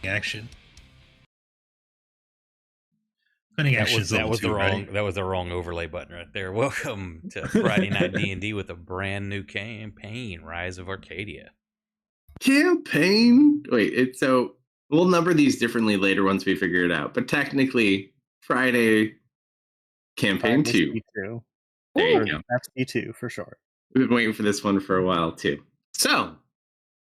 action. Cunning action is level 2, right? That was the wrong overlay button right there. Welcome to Friday Night D&D with a brand new campaign, Rise of Arcadia. Campaign? Wait, so we'll number these differently later once we figure it out. But technically, Friday campaign 2. There you go. That's D2 for sure. We've been waiting for this one for a while too. So,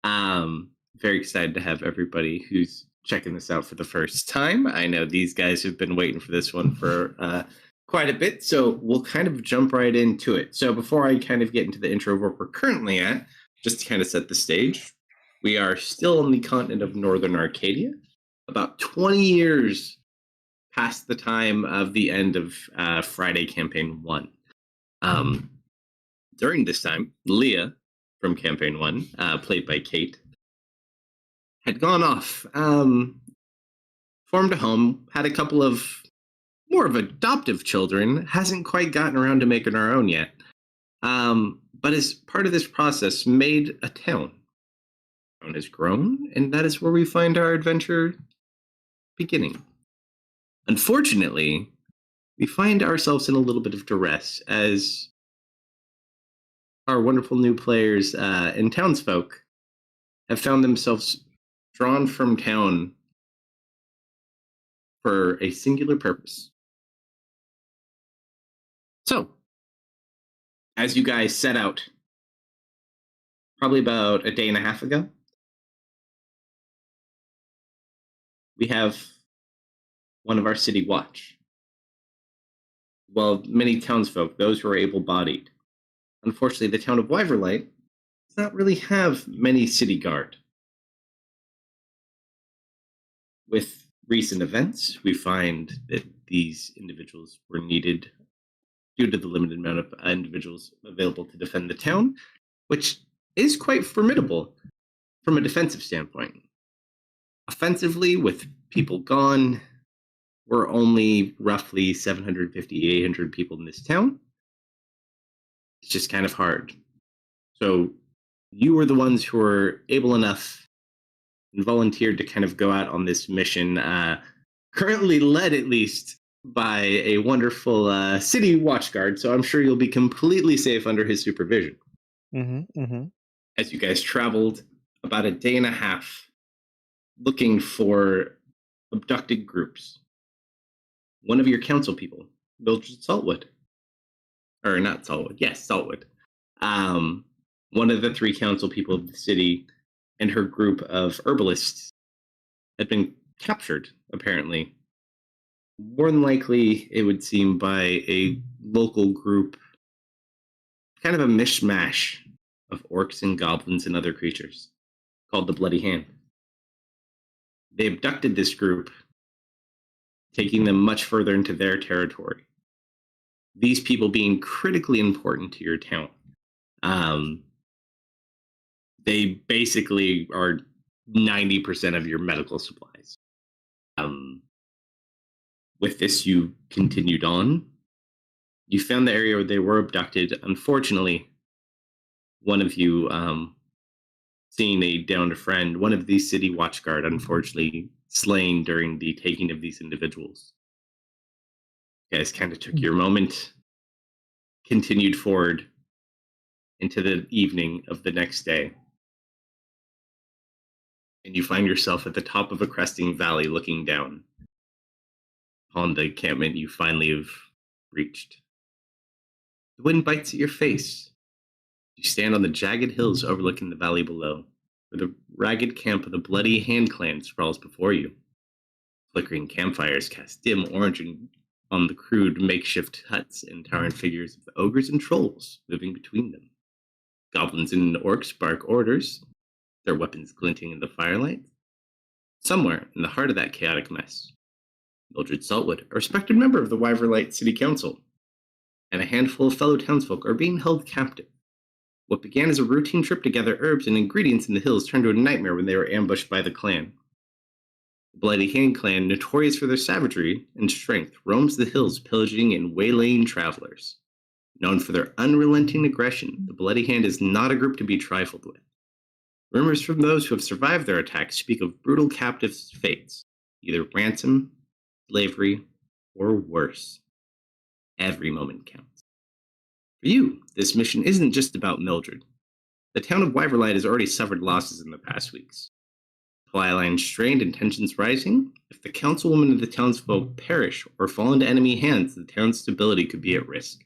very excited to have everybody who's checking this out for the first time. I know these guys have been waiting for this one for quite a bit, so we'll kind of jump right into it. So before I kind of get into the intro of where we're currently at, just to kind of set the stage, we are still on the continent of Northern Arcadia, about 20 years past the time of the end of Friday Campaign 1. During this time, Leah from Campaign 1, played by Kate, had gone off, formed a home, had a couple of more of adoptive children, hasn't quite gotten around to making her own yet, but as part of this process, made a town. The town has grown, and that is where we find our adventure beginning. Unfortunately, we find ourselves in a little bit of duress as our wonderful new players and townsfolk have found themselves drawn from town for a singular purpose. So, as you guys set out, probably about a day and a half ago, we have one of our city watch. Well, many townsfolk, those who are able-bodied. Unfortunately, the town of Wyverlight does not really have many city guard. With recent events, we find that these individuals were needed due to the limited amount of individuals available to defend the town, which is quite formidable from a defensive standpoint. Offensively, with people gone, we're only roughly 750, 800 people in this town. It's just kind of hard. So you were the ones who were able enough and volunteered to kind of go out on this mission, currently led at least by a wonderful city watchguard, so I'm sure you'll be completely safe under his supervision. As you guys traveled about a day and a half looking for abducted groups, one of your council people, Mildred Saltwood, or not Saltwood, yes, Saltwood, one of the 3 council people of the city and her group of herbalists had been captured, apparently. More than likely, it would seem, by a local group, kind of a mishmash of orcs and goblins and other creatures, called the Bloody Hand. They abducted this group, taking them much further into their territory. These people being critically important to your town. They basically are 90% of your medical supplies. With this, you continued on. You found the area where they were abducted. Unfortunately, one of you, seeing a downed friend, one of the city watchguard, unfortunately slain during the taking of these individuals. You guys kind of took your moment, continued forward into the evening of the next day. And you find yourself at the top of a cresting valley looking down on the encampment you finally have reached. The wind bites at your face. You stand on the jagged hills overlooking the valley below, where the ragged camp of the Bloody Hand clan sprawls before you. Flickering campfires cast dim orange on the crude makeshift huts and towering figures of the ogres and trolls moving between them. Goblins and orcs bark orders, their weapons glinting in the firelight. Somewhere in the heart of that chaotic mess, Mildred Saltwood, a respected member of the Wyverlight City Council, and a handful of fellow townsfolk are being held captive. What began as a routine trip to gather herbs and ingredients in the hills turned to a nightmare when they were ambushed by the clan. The Bloody Hand clan, notorious for their savagery and strength, roams the hills pillaging and waylaying travelers. Known for their unrelenting aggression, the Bloody Hand is not a group to be trifled with. Rumors from those who have survived their attacks speak of brutal captives' fates, either ransom, slavery, or worse. Every moment counts. For you, this mission isn't just about Mildred. The town of Wyverlight has already suffered losses in the past weeks. Supply lines strained and tensions rising. If the councilwoman and the townsfolk perish or fall into enemy hands, the town's stability could be at risk.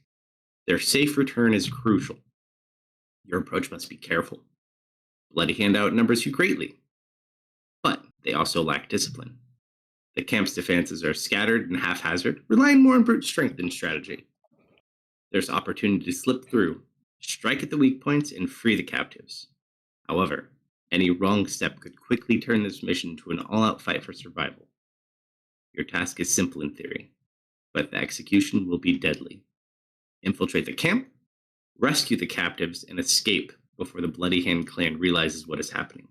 Their safe return is crucial. Your approach must be careful. Bloody Hand outnumbers you greatly, but they also lack discipline. The camp's defenses are scattered and haphazard, relying more on brute strength than strategy. There's opportunity to slip through, strike at the weak points, and free the captives. However, any wrong step could quickly turn this mission to an all-out fight for survival. Your task is simple in theory, but the execution will be deadly. Infiltrate the camp, rescue the captives, and escape before the Bloody Hand clan realizes what is happening.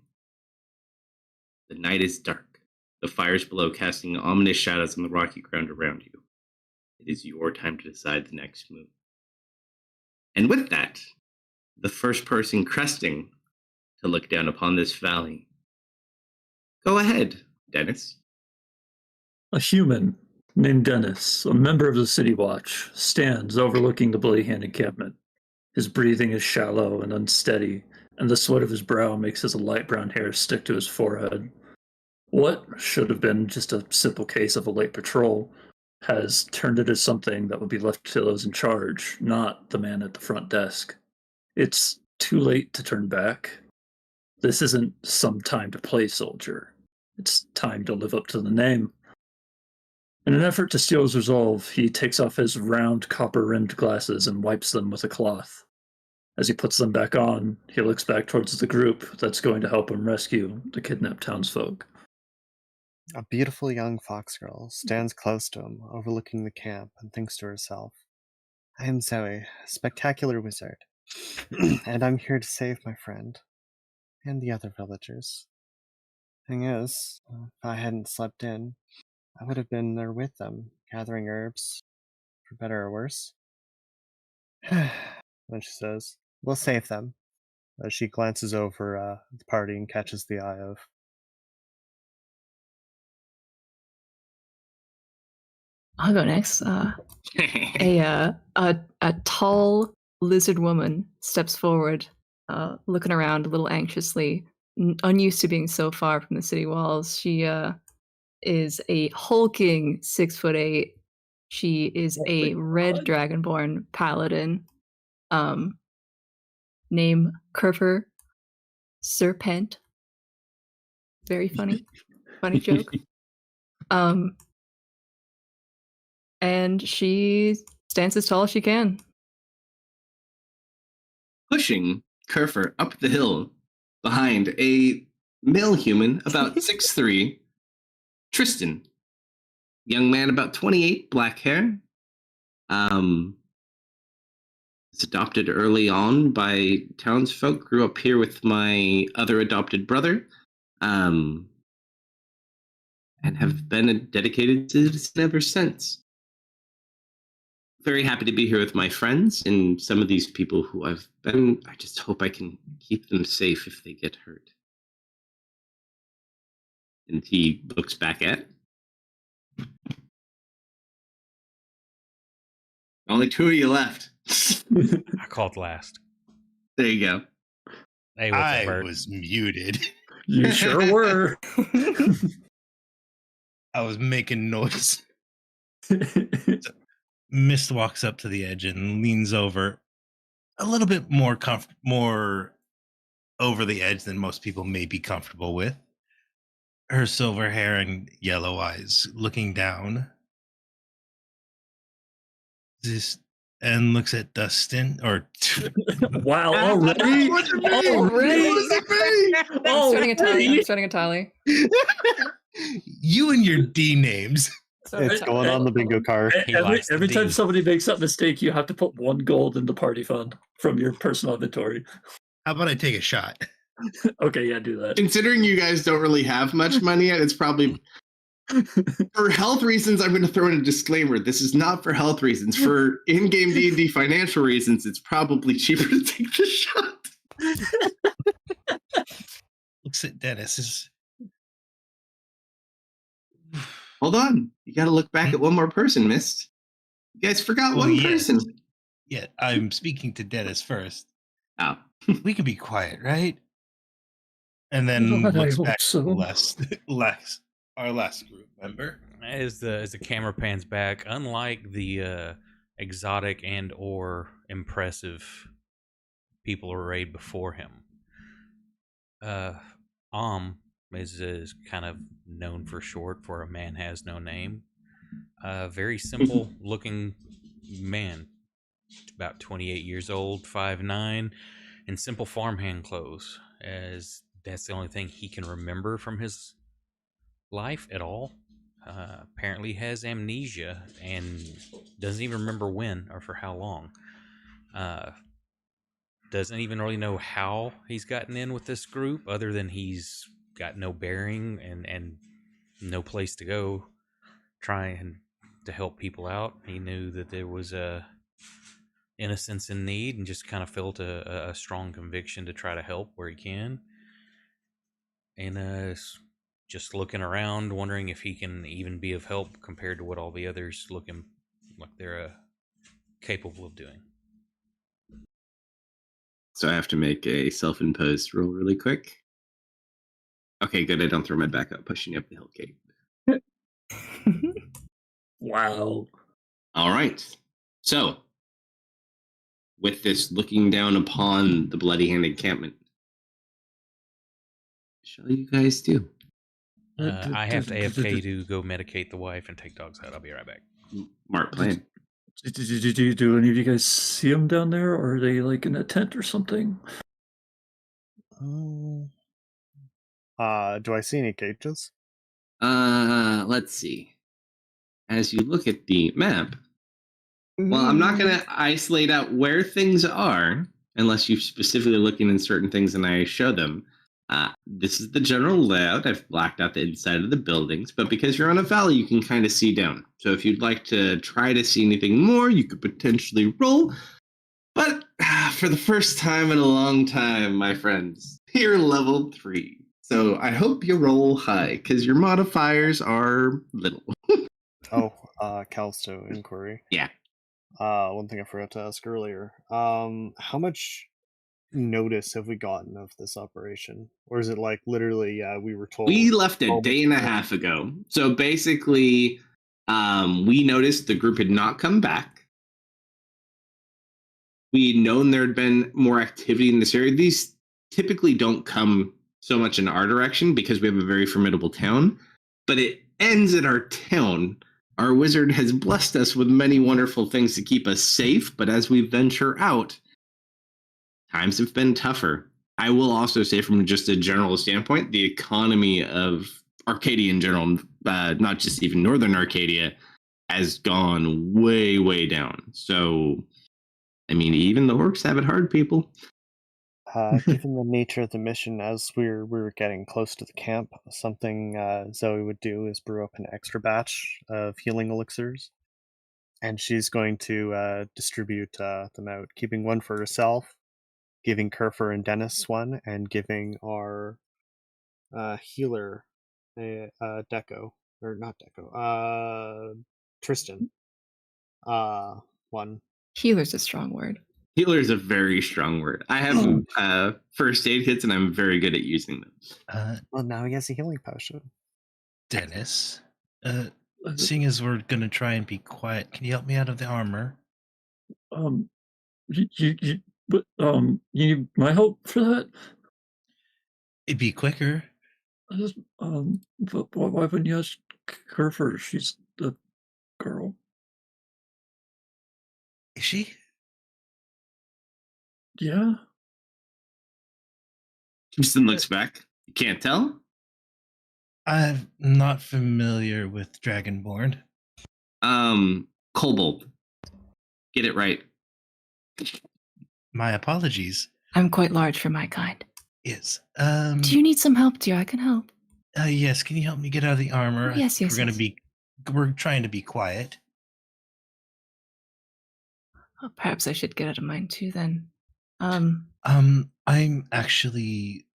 The night is dark, the fires below casting ominous shadows on the rocky ground around you. It is your time to decide the next move. And with that, the first person cresting to look down upon this valley. Go ahead, Dennis. A human named Dennis, a member of the City Watch, stands overlooking the Bloody Hand encampment. His breathing is shallow and unsteady, and the sweat of his brow makes his light brown hair stick to his forehead. What should have been just a simple case of a late patrol has turned into something that would be left to those in charge, not the man at the front desk. It's too late to turn back. This isn't some time to play soldier. It's time to live up to the name. In an effort to steel his resolve, he takes off his round copper-rimmed glasses and wipes them with a cloth. As he puts them back on, he looks back towards the group that's going to help him rescue the kidnapped townsfolk. A beautiful young fox girl stands close to him, overlooking the camp, and thinks to herself, I am Zoe, a spectacular wizard, and I'm here to save my friend, and the other villagers. Thing is, if I hadn't slept in, I would have been there with them, gathering herbs, for better or worse. Then she says, we'll save them, as she glances over the party and catches the eye of I'll go next. A tall lizard woman steps forward, looking around a little anxiously, unused to being so far from the city walls. She is a hulking 6'8". She is a red dragonborn paladin. Name Kerfer Serpent. Very funny. Funny joke. And she stands as tall as she can. Pushing Kerfer up the hill behind a male human about 6'3", Tristan. Young man about 28, black hair. Was adopted early on by townsfolk. Grew up here with my other adopted brother. And have been a dedicated citizen ever since. Very happy to be here with my friends and some of these people who I've been. I just hope I can keep them safe if they get hurt. And he looks back at. Only two of you left. I called last. There you go. Hey, I was muted. You sure were. I was making noise. Mist walks up to the edge and leans over a little bit more over the edge than most people may be comfortable with. Her silver hair and yellow eyes looking down. And looks at Dustin or wow, already? I'm starting a tally. You and your D names. It's going on the bingo card. Every time somebody makes that mistake, you have to put 1 gold in the party fund from your personal inventory. How about I take a shot? Okay, yeah, do that. Considering you guys don't really have much money yet, it's probably... For health reasons, I'm going to throw in a disclaimer. This is not for health reasons. For in-game D&D financial reasons, it's probably cheaper to take the shot. looks at Dennis. Is Hold on. You got to look back at one more person, Mist. You guys forgot one yes. person. Yeah, I'm speaking to Dennis first. Oh. We can be quiet, right? And then God, I looks hope back to so. our last group member. As the camera pans back, unlike the exotic and or impressive people arrayed before him, is kind of known for short for a man has no name. Very simple looking man, about 28 years old, 5'9", in simple farmhand clothes, as that's the only thing he can remember from his life at all. Apparently has amnesia and doesn't even remember when or for how long. Doesn't even really know how he's gotten in with this group, other than he's got no bearing and no place to go trying to help people out. He knew that there was a innocence in need and just kind of felt a strong conviction to try to help where he can. And just looking around, wondering if he can even be of help compared to what all the others looking like they're capable of doing. So I have to make a self-imposed roll really quick. Okay, good. I don't throw my back up pushing up the hill gate. Wow. All right. So, with this looking down upon the Bloody Hand encampment, what shall you guys do? I have to AFK to go medicate the wife and take dogs out. I'll be right back. Smart plan. Do any of you guys see them down there, or are they like in a tent or something? Do I see any cages? Let's see. As you look at the map, well, I'm not going to isolate out where things are unless you're specifically looking in certain things and I show them. This is the general layout. I've blacked out the inside of the buildings, but because you're on a valley, you can kind of see down. So if you'd like to try to see anything more, you could potentially roll. But for the first time in a long time, my friends, you're level 3. So I hope you roll high, because your modifiers are little. Kalsto inquiry. Yeah. One thing I forgot to ask earlier. How much notice have we gotten of this operation? Or is it like literally, we were told... We left a day and a half ago. So basically, we noticed the group had not come back. We'd known there had been more activity in this area. These typically don't come so much in our direction because we have a very formidable town, but it ends at our town. Our wizard has blessed us with many wonderful things to keep us safe, but as we venture out, times have been tougher. I will also say, from just a general standpoint, the economy of Arcadia in general, not just even Northern Arcadia, has gone way, way down. So, I mean, even the orcs have it hard, people. Given the nature of the mission, as we were getting close to the camp, something Zoe would do is brew up an extra batch of healing elixirs, and she's going to distribute them out, keeping one for herself, giving Kerfer and Dennis one, and giving our healer, Deco, or not Deco, Tristan, one. Healer's a strong word. Healer is a very strong word. I have first aid kits, and I'm very good at using them. Well, now he has a healing potion. Dennis, seeing as we're gonna try and be quiet, can you help me out of the armor? You need my help for that? It'd be quicker. But why wouldn't you ask her first? She's the girl. Is she? Yeah. Houston looks back. You can't tell? I'm not familiar with Dragonborn. Kobold. Get it right. My apologies. I'm quite large for my kind. Yes. Do you need some help, dear? I can help. Yes, can you help me get out of the armor? Yes, We're trying to be quiet. Oh, perhaps I should get out of mine too then. I'm actually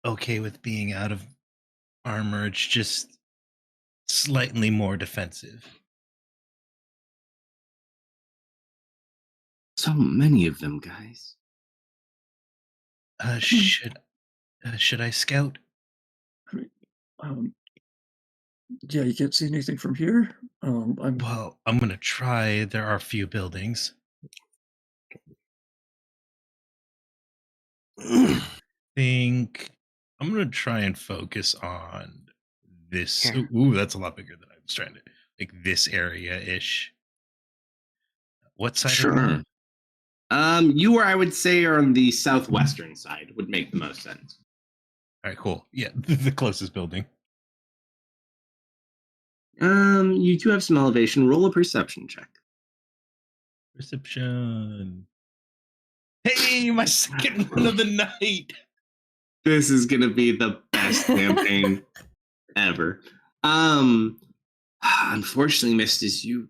okay with being out of armor. It's just slightly more defensive. So many of them, guys. Should I scout? Um, yeah, you can't see anything from here. Well, I'm gonna try. There are a few buildings. Think I'm gonna try and focus on this. Here. Ooh, that's a lot bigger than I was trying to. Like this area ish. What side? Sure. You are, I would say, are on the southwestern side. Would make the most sense. All right, cool. Yeah, the closest building. You do have some elevation. Roll a perception check. Perception. Hey, my second one of the night. This is gonna be the best campaign ever. Unfortunately, missed is you.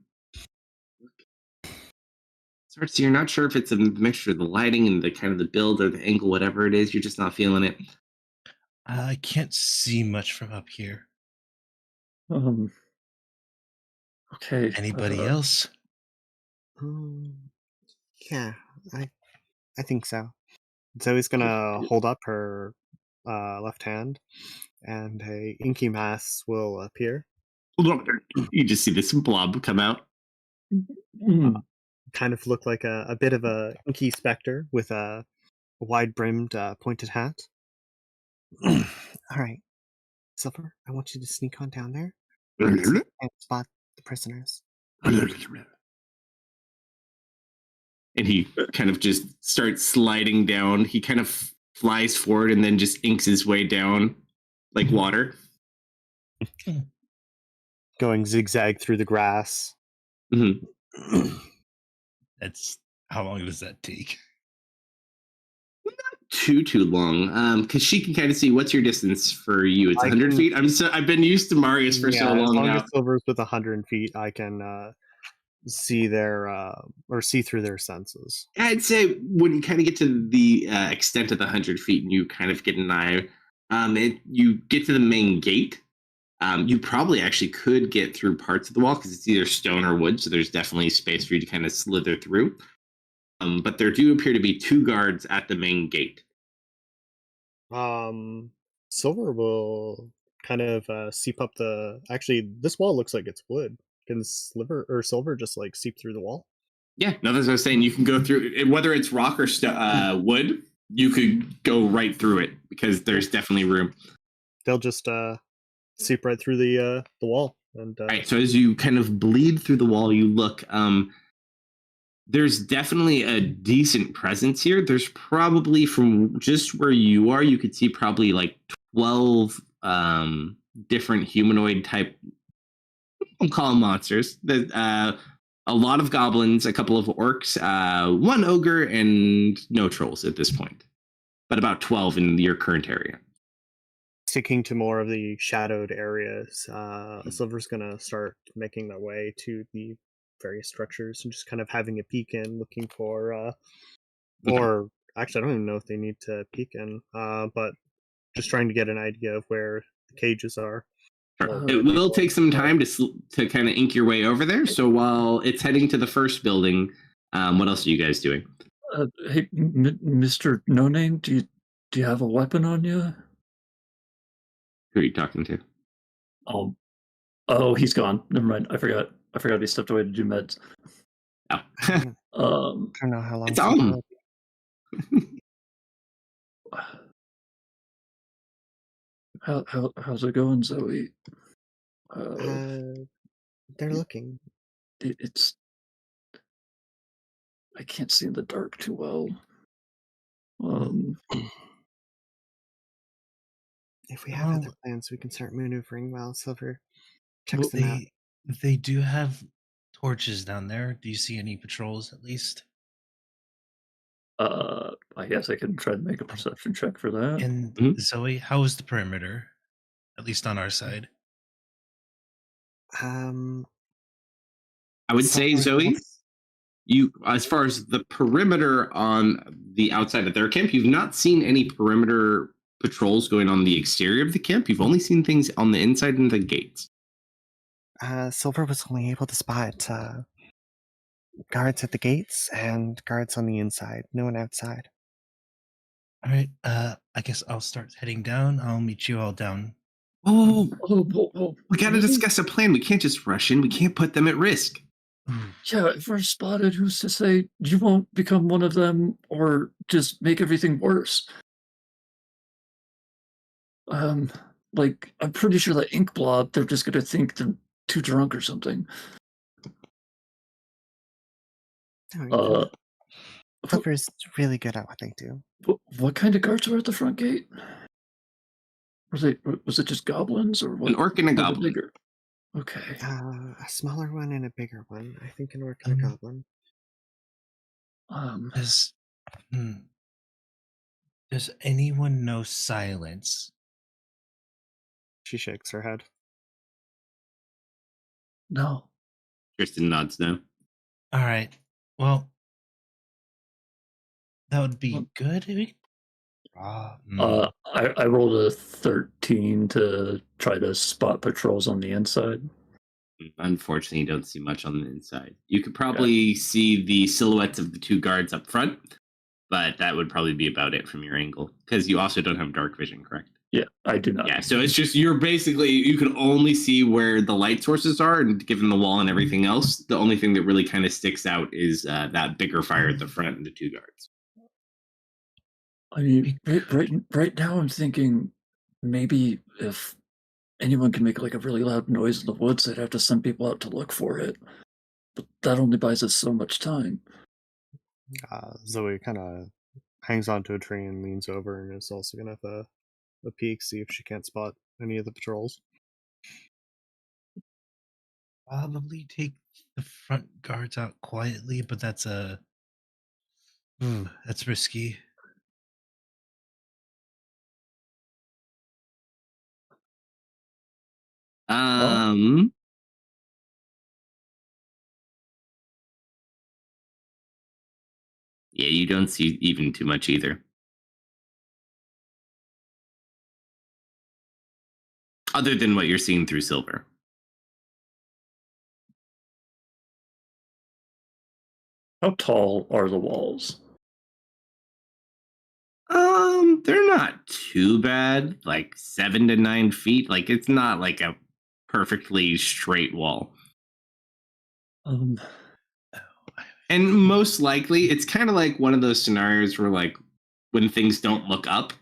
So you're not sure if it's a mixture of the lighting and the kind of the build or the angle, whatever it is. You're just not feeling it. I can't see much from up here. Okay. Anybody else? Yeah, I think so. Zoe's gonna hold up her left hand, and a inky mass will appear. You just see this blob come out. Kind of look like a bit of a inky specter with a wide-brimmed pointed hat. All right, Silver, I want you to sneak on down there and spot the prisoners. And he kind of just starts sliding down. He kind of flies forward and then just inks his way down like water. Going zigzag through the grass. Mm-hmm. That's how long does that take? Too long, because she can kind of see. What's your distance for you? It's 100 feet. I've been used to Marius for so long as long now. as Silver's with 100 feet, I can see their or see through their senses. I'd say when you kind of get to the extent of the 100 feet, and you kind of get an eye, you get to the main gate. You probably actually could get through parts of the wall because it's either stone or wood, so there's definitely space for you to kind of slither through. But there do appear to be 2 guards at the main gate. Silver will kind of seep up the. Actually, this wall looks like it's wood. Can Silver just like seep through the wall? Yeah, no, that's what I was saying. You can go through whether it's rock or wood. You could go right through it because there's definitely room. They'll just seep right through the wall. And all right, so as you kind of bleed through the wall, you look. There's definitely a decent presence here. There's probably, from just where you are, you could see probably like 12 different humanoid type, I'll call them monsters. A lot of goblins, a couple of orcs, 1 ogre, and no trolls at this point. But about 12 in your current area. Sticking to more of the shadowed areas, Silver's gonna start making their way to the various structures and just kind of having a peek in, looking for or actually I don't even know if they need to peek in, but just trying to get an idea of where the cages are. Sure. It will take some time to kind of ink your way over there. So while it's heading to the first building, what else are you guys doing? Hey, Mr. No Name, do you have a weapon on you? Who are you talking to? Oh, he's gone. Never mind. I forgot he stepped away to do meds. Oh. I don't know how long it's on. How's it going, Zoe? They're looking. It's. I can't see in the dark too well. If we have other plans, we can start maneuvering while Silver checks them out. They do have torches down there. Do you see any patrols at least? I guess I can try to make a perception check for that. And Zoe, how is the perimeter? At least on our side. I would say, Zoe, you, as far as the perimeter on the outside of their camp, you've not seen any perimeter patrols going on the exterior of the camp. You've only seen things on the inside and the gates. Silver was only able to spot guards at the gates and guards on the inside. No one outside. All right. I guess I'll start heading down. I'll meet you all down. Oh, we got to really? discuss a plan. We can't just rush in. We can't put them at risk. Yeah, if we're spotted, who's to say you won't become one of them or just make everything worse? Like, I'm pretty sure that ink blob, they're just gonna think they're too drunk or something. Uh, Silver's really good at what they do. what kind of guards were at the front gate? Was it just goblins or what? An orc and a were the goblin. bigger? Okay. A smaller one and a bigger one. I think an orc and a goblin. Does anyone know silence? She shakes her head. No. Tristan nods no. All right. Well, that would be good. I rolled a 13 to try to spot patrols on the inside. Unfortunately, you don't see much on the inside. You could probably see the silhouettes of the two guards up front, but that would probably be about it from your angle, because you also don't have dark vision, correct? Yeah, I do not. Yeah, so it's just you can only see where the light sources are, and given the wall and everything else, the only thing that really kind of sticks out is that bigger fire at the front and the two guards. I mean, right now I'm thinking maybe if anyone can make like a really loud noise in the woods, they'd have to send people out to look for it. But that only buys us so much time. Zoe kind of hangs onto a tree and leans over and is also going to have a peek, see if she can't spot any of the patrols. Probably take the front guards out quietly, but that's risky. Yeah, you don't see even too much either. Other than what you're seeing through Silver. How tall are the walls? They're not too bad. Like 7 to 9 feet. Like it's not like a perfectly straight wall. And most likely, it's kind of like one of those scenarios where, like, when things don't look up,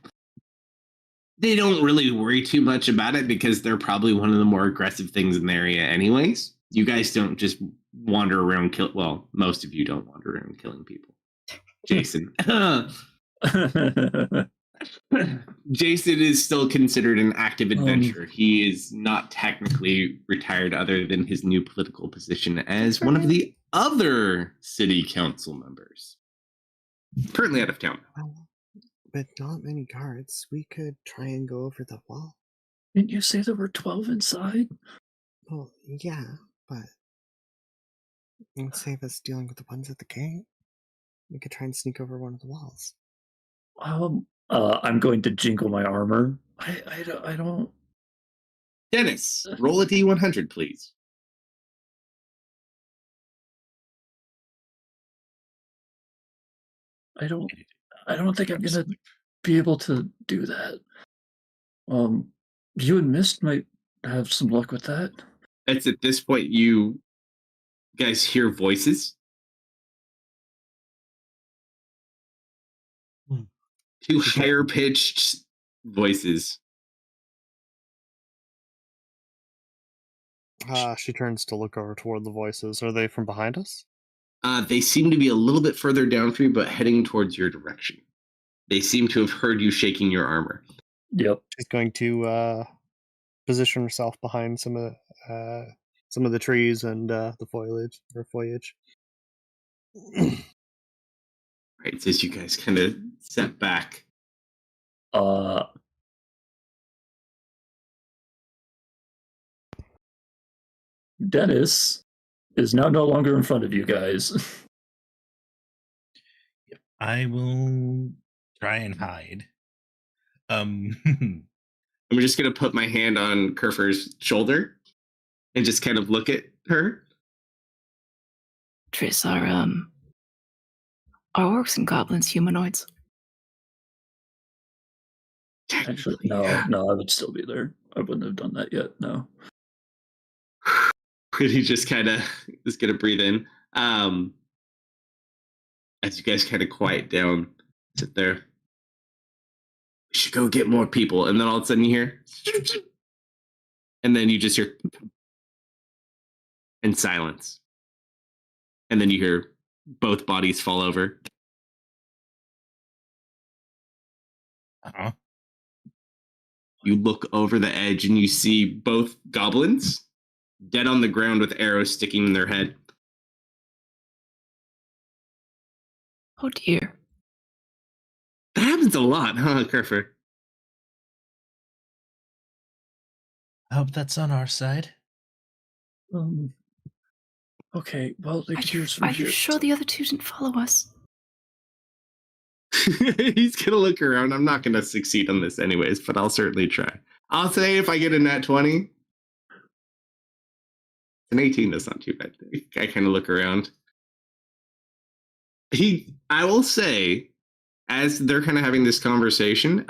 they don't really worry too much about it because they're probably one of the more aggressive things in the area anyways. You guys don't just wander around most of you don't wander around killing people. Jason. Jason is still considered an active adventurer. He is not technically retired other than his new political position as one of the other city council members. Currently out of town. Well, with not many guards, we could try and go over the wall. Didn't you say there were 12 inside? Well, yeah, but it would save us dealing with the ones at the gate. We could try and sneak over one of the walls. I'm going to jingle my armor. I don't. Dennis, roll a D100, please. I don't think I'm gonna be able to do that. You and Mist might have some luck with that. It's at this point you guys hear voices. Two higher pitched voices. She turns to look over toward the voices. Are they from behind us? They seem to be a little bit further down from you, but heading towards your direction. They seem to have heard you shaking your armor. Yep. She's going to position herself behind some of the trees and the foliage. Right, so as you guys kind of step back. Dennis is now no longer in front of you guys. I will try and hide. Um, I'm just gonna put my hand on Kerfer's shoulder and just kind of look at her. Tris, are orcs and goblins humanoids? Actually, Technically, no, yeah. no, I would still be there. I wouldn't have done that yet. No. He just kind of is gonna breathe in. As you guys kind of quiet down, sit there. We should go get more people, and then all of a sudden you hear, and then you just hear, and silence, and then you hear both bodies fall over. uh-huh. You look over the edge and you see both goblins dead on the ground with arrows sticking in their head. Oh dear. That happens a lot, huh, Kerfer? I hope that's on our side. Okay, well, they could use from Are you here. sure the other two didn't follow us? He's gonna look around. I'm not gonna succeed on this anyways, but I'll certainly try. I'll say if I get a nat 20, an 18, that's not too bad. I kind of look around. I will say, as they're kind of having this conversation,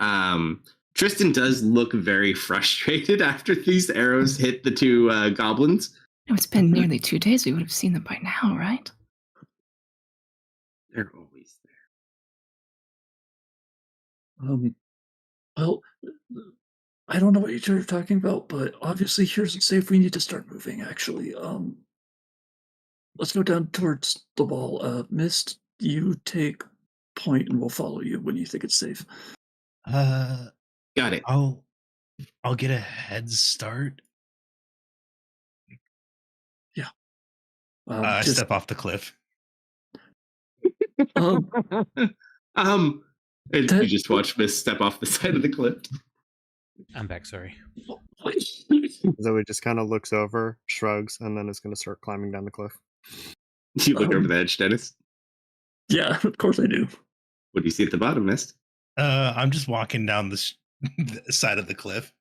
Tristan does look very frustrated after these arrows hit the two goblins. No, it's been nearly 2 days. We would have seen them by now, right? They're always Well, I don't know what you're talking about, but obviously here's safe. We need to start moving. Actually, let's go down towards the wall. Mist, you take point, and we'll follow you when you think it's safe. there. Got it. I'll get a head start. Yeah. I step off the cliff. And you just watch Miss step off the side of the cliff. I'm back. Sorry. Zoe just kind of looks over, shrugs, and then is going to start climbing down the cliff. You look over the edge, Dennis. Yeah, of course I do. What do you see at the bottom, Mist? I'm just walking down the side of the cliff.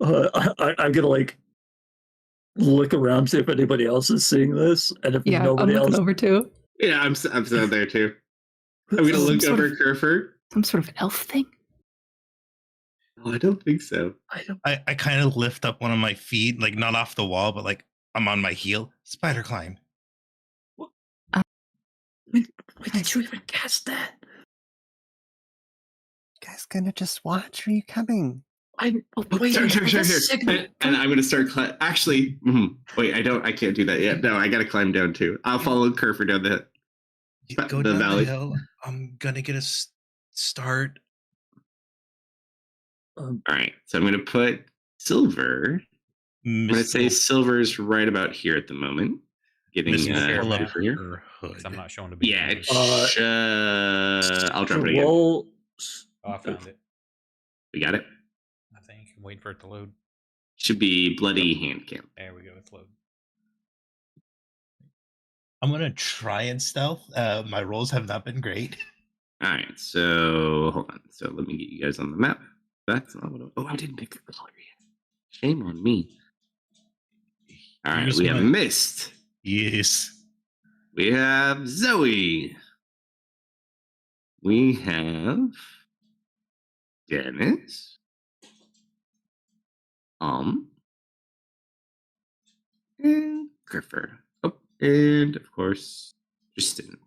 I'm gonna like look around, see if anybody else is seeing this, and if Yeah, I'm nobody looking else, over too. Yeah, I'm still there too. I'm gonna Some look sort over of- Kerfer. Some sort of elf thing? Oh, I don't think so. I kind of lift up one of my feet, like not off the wall, but like I'm on my heel. Spider climb. when did you even cast that? You guys gonna just watch? Are you coming? I'm waiting for the signal. And I'm gonna start actually. Wait, I can't do that yet. No, I gotta climb down too. I'll follow Kerfer down the Go the down valley. the hill. I'm gonna get a start. All right, so I'm gonna put Silver. I'm gonna say Silver's right about here at the moment. Getting Mr. Kerfer here. Her hood. I'm not showing to be. Yeah, I'll drop it again. Roll. Oh, I found it. We got it. I think I'm waiting for it to load. Should be bloody hand cam. There we go. It's loaded. I'm gonna try and stealth. My rolls have not been great. All right, so hold on. So let me get you guys on the map. That's not what. I didn't pick the color yet. Shame on me. All right, Here's we have my- Mist. Yes. We have Zoe. We have Dennis. And Griffer. Oh, and of course, Tristan.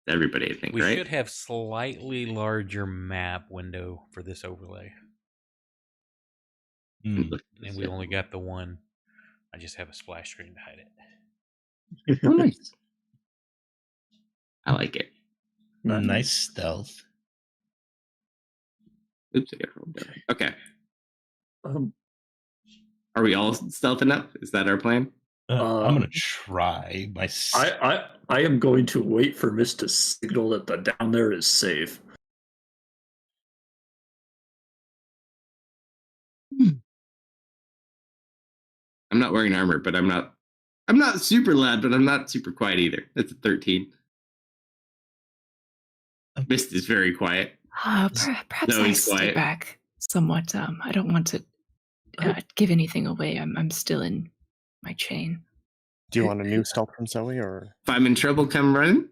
Everybody, I think, We right? should have slightly larger map window for this overlay, Mm. and we only got the one. I just have a splash screen to hide it. Oh, nice. I like it. Nice stealth. Oops, I got rolled down. Okay. Um, Are we all stealthing up? Is that our plan? I'm gonna try my. I am going to wait for Mist to signal that the down there is safe. I'm not wearing armor, but I'm not super loud, but I'm not super quiet either. That's a 13. Mist is very quiet. Perhaps No, I he's stay quiet. back somewhat. I don't want to give anything away. I'm still in my chain. Do you want a new stealth from Zoe, or If I'm in trouble, come running.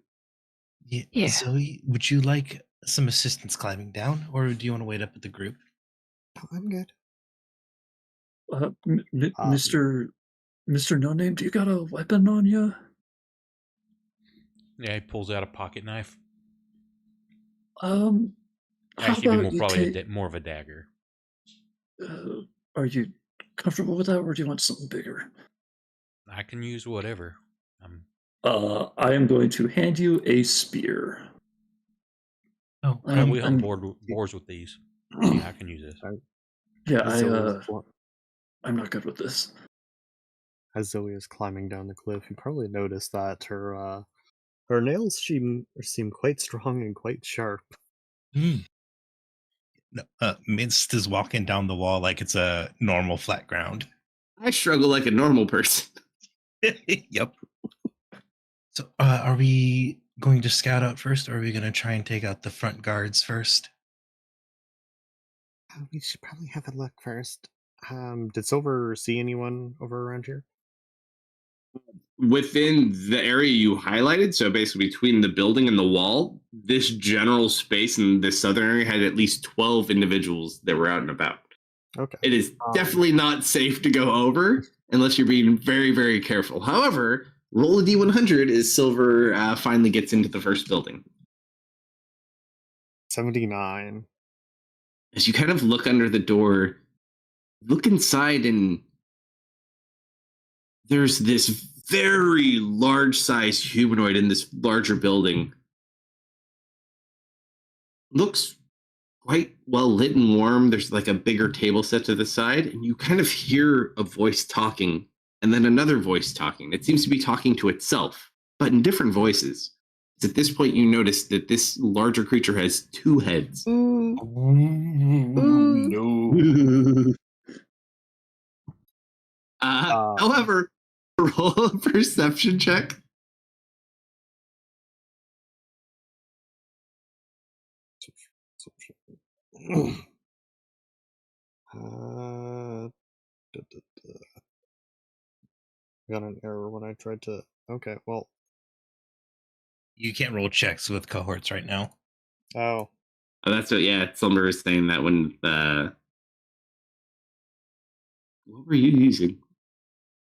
Yeah. Zoe, would you like some assistance climbing down, or do you want to wait up with the group? oh, I'm good. Mr. No Name, do you got a weapon on you? Yeah, he pulls out a pocket knife. How Actually, about more you probably take? more of a dagger. Are you comfortable with that, or do you want something bigger? I can use whatever. I am going to hand you a spear. Oh, We on boards with these. Yeah, I can use this. Yeah, I'm not good with this. As Zoe is climbing down the cliff, you probably notice that her nails seem quite strong and quite sharp. No, Mist is walking down the wall like it's a normal flat ground. I struggle like a normal person. Yep. So, are we going to scout out first, or are we going to try and take out the front guards first? We should probably have a look first. Did Silver see anyone over around here? Within the area you highlighted, so basically between the building and the wall, this general space in this southern area had at least 12 individuals that were out and about. Okay. It is definitely not safe to go over unless you're being very, very careful. However, roll a d100 as Silver finally gets into the first building. 79. As you kind of look under the door, look inside, and there's this very large-sized humanoid in this larger building. Looks quite well lit and warm. There's like a bigger table set to the side, and you kind of hear a voice talking, and then another voice talking. It seems to be talking to itself, but in different voices. At this point, you notice that this larger creature has 2 heads. Ooh. No. However, roll a perception check. Got an error when I tried to. Okay, well. You can't roll checks with cohorts right now. Oh. That's what, yeah, Slumber is saying that when what were you using?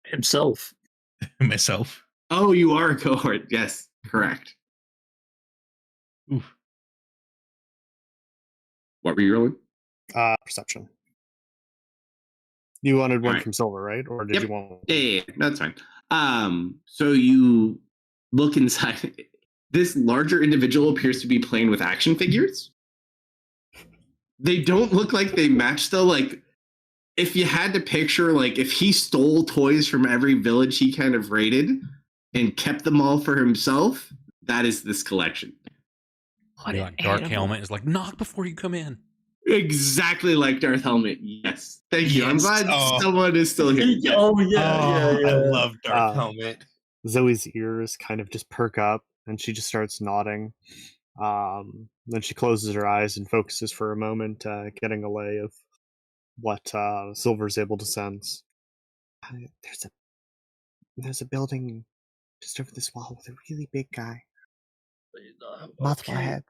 Himself. Myself. Oh, you are a cohort. Yes, correct. Oof. What were you rolling? Perception. You wanted one Right. from Silver, right? Or did you want? Yeah, that's fine. So you look inside. This larger individual appears to be playing with action figures. They don't look like they match though. Like, if you had to picture, like, if he stole toys from every village he kind of raided and kept them all for himself, that is this collection. What an Dark animal. Helmet is like, knock before you come in. Exactly like Darth Helmet. Yes. Thank you. I'm Yes. glad Oh. someone is still here. Yes. Oh yeah. I love Dark Helmet. Zoe's ears kind of just perk up, and she just starts nodding. Then she closes her eyes and focuses for a moment, getting a lay of what Silver's able to sense. There's a building just over this wall with a really big guy. Multiple heads.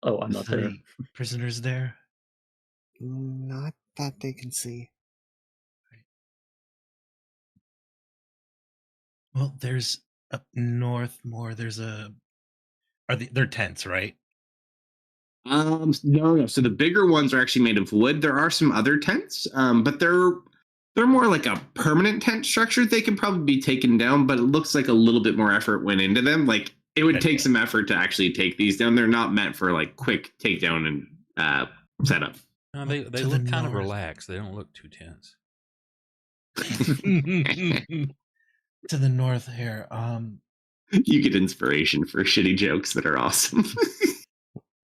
Oh, I'm not there. The prisoners there. Not that they can see. Well, there's up north more. There's a. They're tents, right? No. So the bigger ones are actually made of wood. There are some other tents, but they're more like a permanent tent structure. They can probably be taken down, but it looks like a little bit more effort went into them. Like, it would take some effort to actually take these down. They're not meant for like quick takedown and setup. No, they look kind of relaxed. They don't look too tense. To the north here. You get inspiration for shitty jokes that are awesome.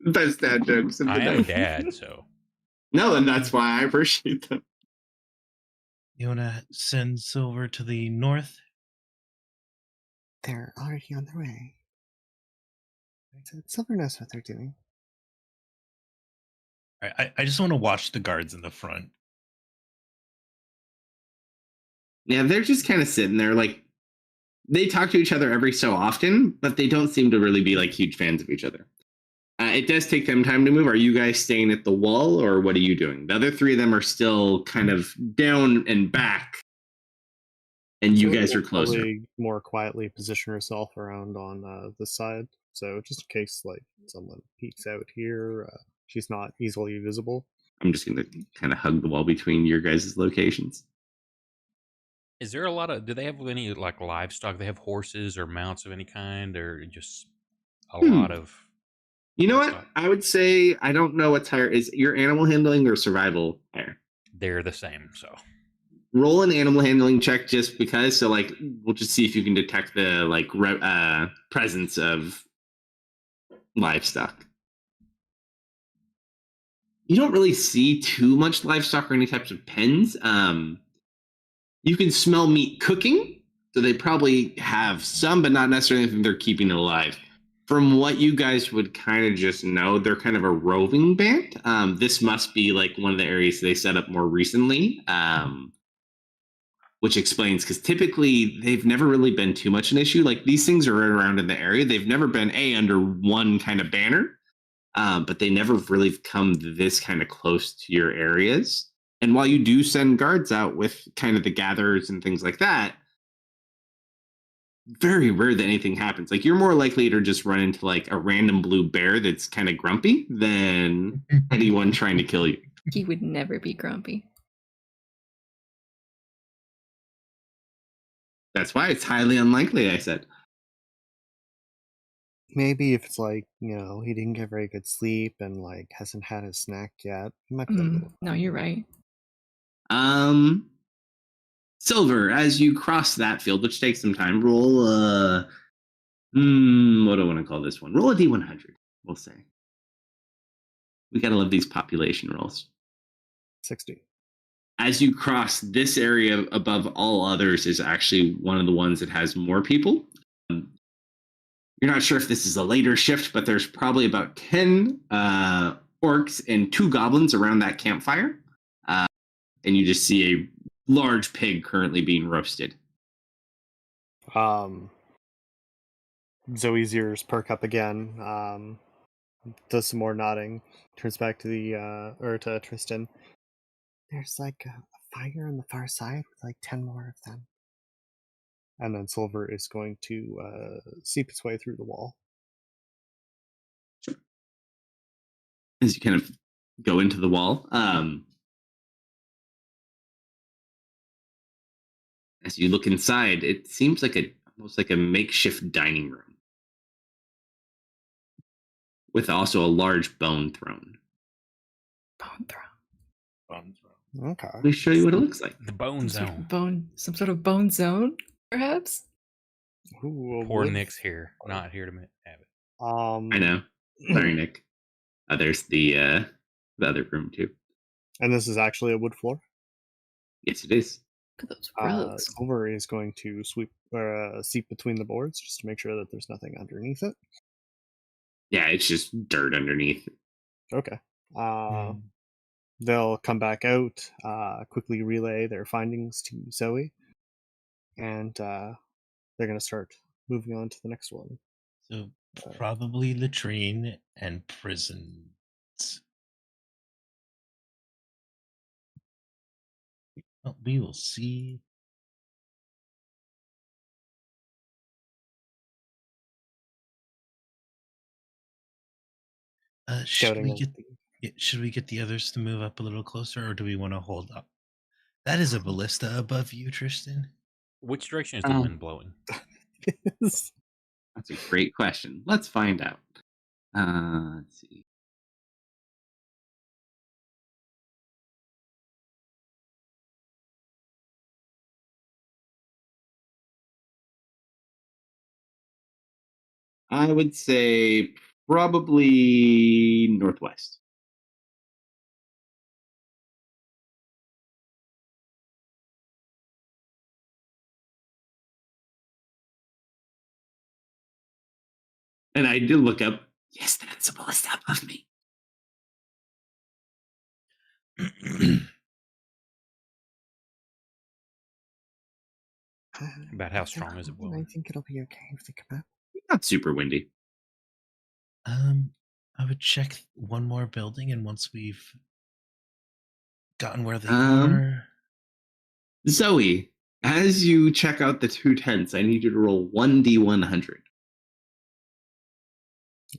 Best dad jokes. I am a dad, so. No, and that's why I appreciate them. You want to send Silver to the north? They're already on their way. I said, Silver knows what they're doing. I just want to watch the guards in the front. Yeah, they're just kind of sitting there. Like, they talk to each other every so often, but they don't seem to really be like huge fans of each other. It does take them time to move. Are you guys staying at the wall, or what are you doing? The other three of them are still kind of down and back, and you So guys we'll are closer. probably more quietly position herself around on this side. So just in case like someone peeks out here, she's not easily visible. I'm just going to kind of hug the wall between your guys' locations. Is there a lot of? Do they have any like livestock? They have horses or mounts of any kind, or just a lot of? You know what? livestock? I would say I don't know what's higher. Is your animal handling or survival higher? They're the same. So Roll an animal handling check just because. So like, we'll just see if you can detect the like presence of livestock. You don't really see too much livestock or any types of pens. You can smell meat cooking, so they probably have some, but not necessarily anything they're keeping it alive. From what you guys would kind of just know, they're kind of a roving band. This must be like one of the areas they set up more recently, which explains because typically they've never really been too much an issue. Like these things are right around in the area. They've never been under one kind of banner, but they never really come this kind of close to your areas. And while you do send guards out with kind of the gatherers and things like that, very rare that anything happens. Like you're more likely to just run into like a random blue bear that's kind of grumpy than anyone trying to kill you. He would never be grumpy. That's why it's highly unlikely, I said. Maybe if it's like, he didn't get very good sleep and like hasn't had his snack yet, he might be a little. No, you're right. Silver, as you cross that field, which takes some time, roll what do I want to call this one? Roll a D100, we'll say. We gotta love these population rolls. 60. As you cross, this area above all others is actually one of the ones that has more people. You're not sure if this is a later shift, but there's probably about 10 orcs and 2 goblins around that campfire. And you just see a large pig currently being roasted. Zoe's ears perk up again, does some more nodding, turns back to to Tristan. There's like a fire on the far side with like 10 more of them. And then Silver is going to seep its way through the wall. As you kind of go into the wall, as you look inside, it seems like almost like a makeshift dining room with also a large bone throne. Bone throne. Okay. Let me show you what it looks like. the bone zone. Some sort of bone zone, perhaps? Ooh, Poor wood- Nick's here, not here to have it. I know. Sorry, Nick. There's the other room too. And this is actually a wood floor. Yes, it is. Look at those rugs. Silver is going to seep between the boards just to make sure that there's nothing underneath it. Yeah, it's just dirt underneath. Okay. They'll come back out, quickly relay their findings to Zoe, and they're going to start moving on to the next one. So probably latrine and prisons. Well, we will see. Should we get the others to move up a little closer, or do we want to hold up? That is a ballista above you, Tristan. Which direction is the wind blowing? That's a great question. Let's find out. Let's see. I would say probably northwest. And I did look up. Yes, the principal is above me. About how strong is it, I Willem? think it'll be okay if they come out. Not super windy. I would check one more building, and once we've gotten where they Um, are, Zoe, as you check out the 2 tents, I need you to roll 1d100.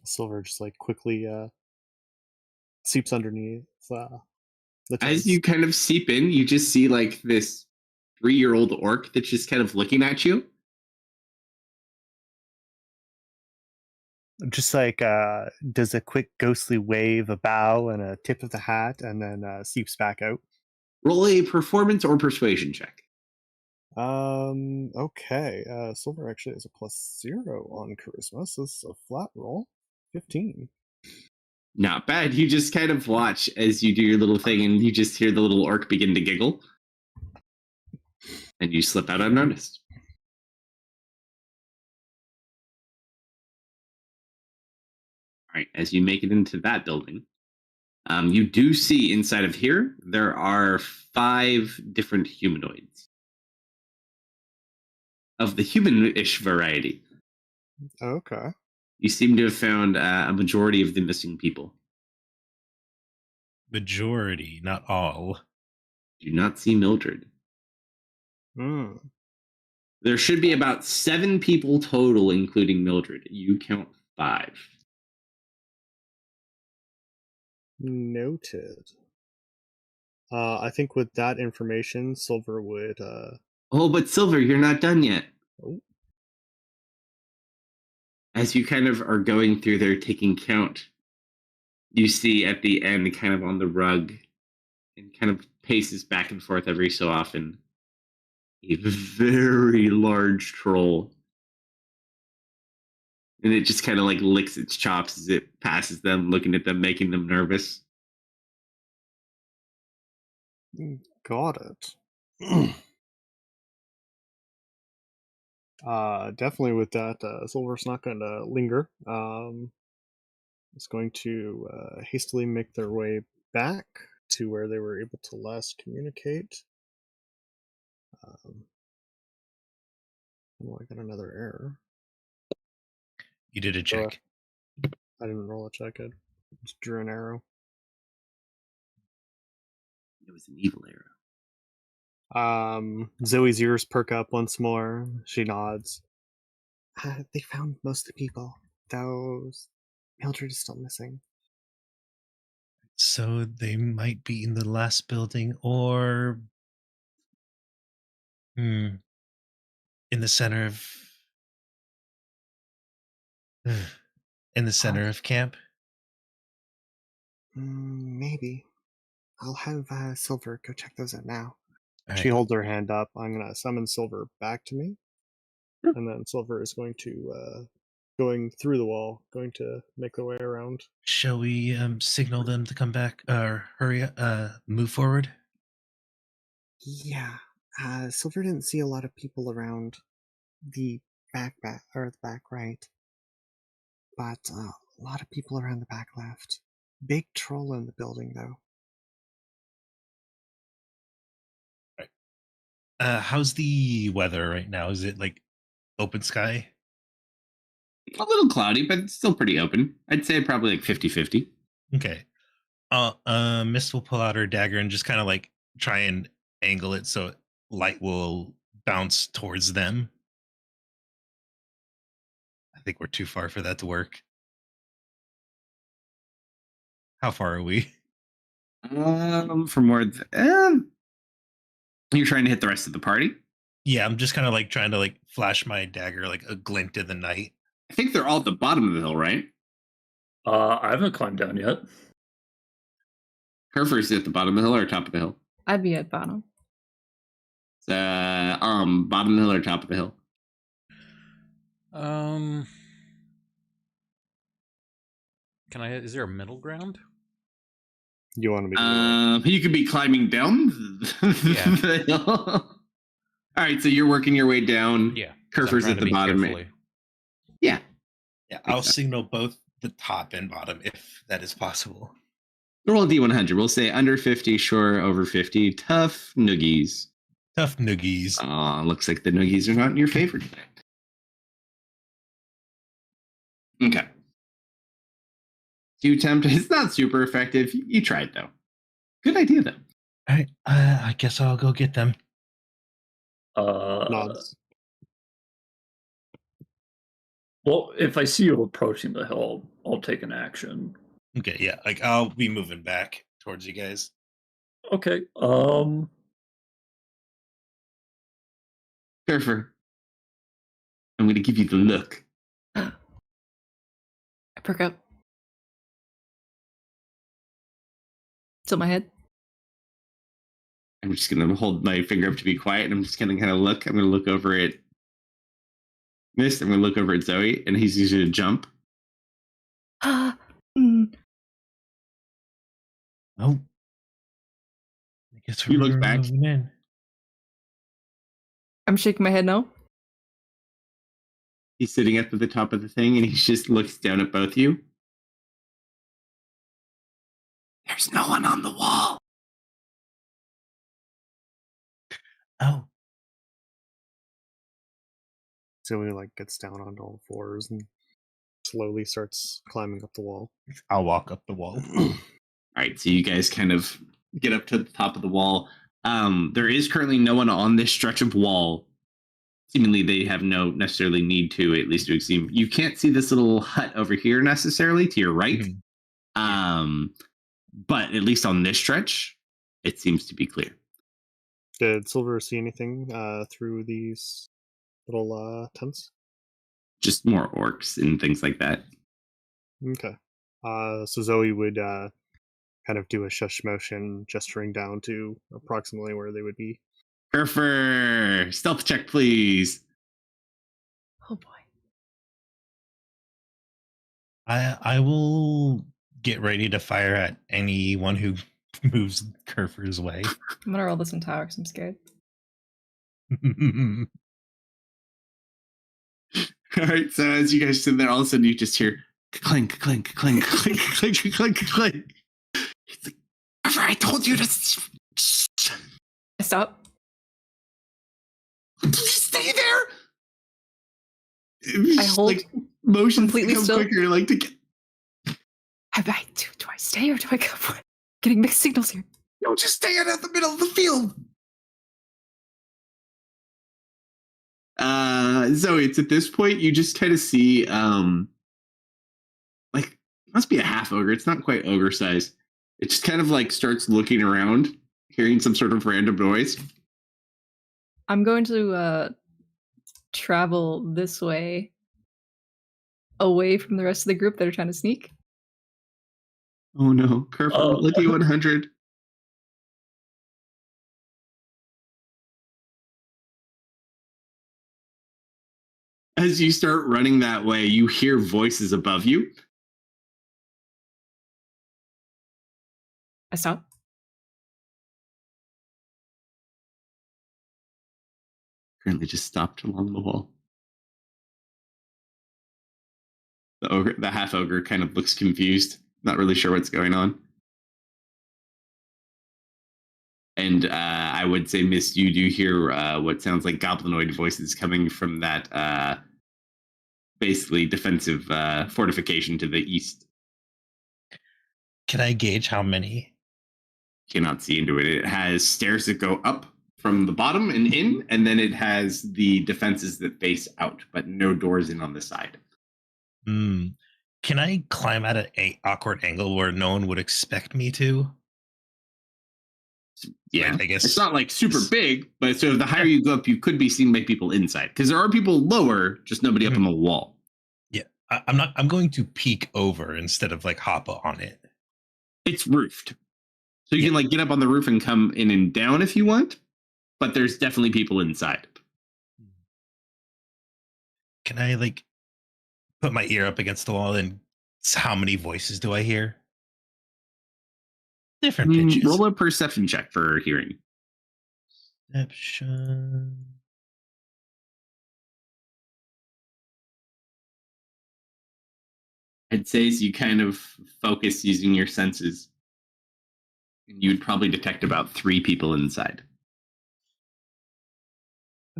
Silver just like quickly seeps underneath the As tents. you kind of seep in, you just see like this 3-year-old orc that's just kind of looking at you. Just like does a quick ghostly wave, a bow, and a tip of the hat, and then seeps back out. Roll a performance or persuasion check. Okay. Silver actually has a +0 on charisma, so this is a flat roll. 15. Not bad. You just kind of watch as you do your little thing, and you just hear the little orc begin to giggle. And you slip out unnoticed. All right, as you make it into that building, you do see inside of here, there are 5 different humanoids of the human-ish variety. Okay. You seem to have found a majority of the missing people. majority, not all. Do not see Mildred. Hmm. There should be about 7 people total, including Mildred. You count 5. Noted. I think with that information, Silver would. Oh, but Silver, you're not done yet. Oh. As you kind of are going through there taking count, you see at the end, kind of on the rug, and kind of paces back and forth every so often, a very large troll. And it just kind of like licks its chops as it passes them, looking at them, making them nervous. Got it. Definitely with that, Silver's not going to linger. It's going to hastily make their way back to where they were able to last communicate. Oh, I got another error. You did a check. I didn't roll a check. I just drew an arrow. It was an evil arrow. Zoe's ears perk up once more. She nods. They found most of the people. Those Mildred is still missing. So they might be in the last building or in the center of camp. Maybe. I'll have Silver go check those out now. All She right. holds her hand up. I'm going to summon Silver back to me. And then Silver is going to, going through the wall, going to make their way around. Shall we signal them to come back or hurry move forward? Yeah. Silver didn't see a lot of people around the back or the back right. But a lot of people around the back left. Big troll in the building, though. How's the weather right now? Is it like open sky? A little cloudy, but it's still pretty open. I'd say probably like 50-50. Okay. Mist will pull out her dagger and just kind of like try and angle it so light will bounce towards them. I think we're too far for that to work. How far are we? From where you're trying to hit the rest of the party? Yeah, I'm just kind of like trying to like flash my dagger like a glint in the night. I think they're all at the bottom of the hill, right? I haven't climbed down yet. Herfer's at the bottom of the hill or top of the hill? I'd be at bottom. Bottom of the hill or top of the hill? Can I? Is there a middle ground? You want to be You could be climbing down Yeah. the hill. All right, so you're working your way down. Yeah. Kerfer's at the bottom. Carefully. Yeah. Yeah, I'll Exactly. signal both the top and bottom if that is possible. Roll a D100. We'll say under 50, sure, over 50. Tough noogies. Tough noogies. Looks like the noogies are not in your favor today. Okay. You attempt. It's not super effective. You tried, though. Good idea, though. All right, I guess I'll go get them. Nods. Well, if I see you approaching the hill, I'll take an action. Okay, yeah, like I'll be moving back towards you guys. Okay. Surfer, I'm going to give you the look. I perk up. Tilt my head. I'm just going to hold my finger up to be quiet, and I'm just going to kind of look. I'm going to look over at Mist. I'm going to look over at Zoe, and he's going to jump. Ah, Oh, I guess He looks we're back. moving in. I'm shaking my head no. He's sitting up at the top of the thing, and he just looks down at both you. There's no one on the wall. Oh, Zoe gets down on all fours and slowly starts climbing up the wall. I'll walk up the wall. All right, so you guys kind of get up to the top of the wall. There is currently no one on this stretch of wall. Seemingly, they have no necessarily need to, at least to seem. You can't see this little hut over here necessarily to your right. Mhm. But at least on this stretch, it seems to be clear. Did Silver see anything through these little tents? Just more orcs and things like that. Okay. So Zoe would kind of do a shush motion, gesturing down to approximately where they would be. Surfer, stealth check, please. Oh boy. I will get ready to fire at anyone who moves Kerfer's way. I'm gonna roll this in tower because I'm scared. All right, so as you guys sit there, all of a sudden you just hear clink, clink, clink, clink, clink, clink, clink. It's like, Surfer, I told you to I stop. stay there. I hold motions completely to come still. quicker, to get. Do I stay or do I go for it? Getting mixed signals here. No, just stay out of the middle of the field. Zoe, it's at this point you just kind of see it must be a half ogre. It's not quite ogre size. It just kind of starts looking around, hearing some sort of random noise. I'm going to travel this way, away from the rest of the group that are trying to sneak. Oh no, Kerfer, Lucky 100. As you start running that way, you hear voices above you. I stop. Currently just stopped along the wall. The half ogre kind of looks confused, not really sure what's going on. And I would say, Miss, you do hear what sounds like goblinoid voices coming from that basically defensive fortification to the east. Can I gauge how many? Cannot see into it. It has stairs that go up from the bottom and in, and then it has the defenses that face out, but no doors in on the side. Can I climb at an awkward angle where no one would expect me to? Yeah, I guess it's not super big, but so the higher you go up, you could be seen by people inside because there are people lower, just nobody up on the wall. Yeah, I'm going to peek over instead of hop on it. It's roofed, so you can get up on the roof and come in and down if you want, but there's definitely people inside. Can I put my ear up against the wall and how many voices do I hear? Different pitches. Roll a perception check for hearing. Perception. I'd say as you kind of focus using your senses, you would probably detect about 3 people inside.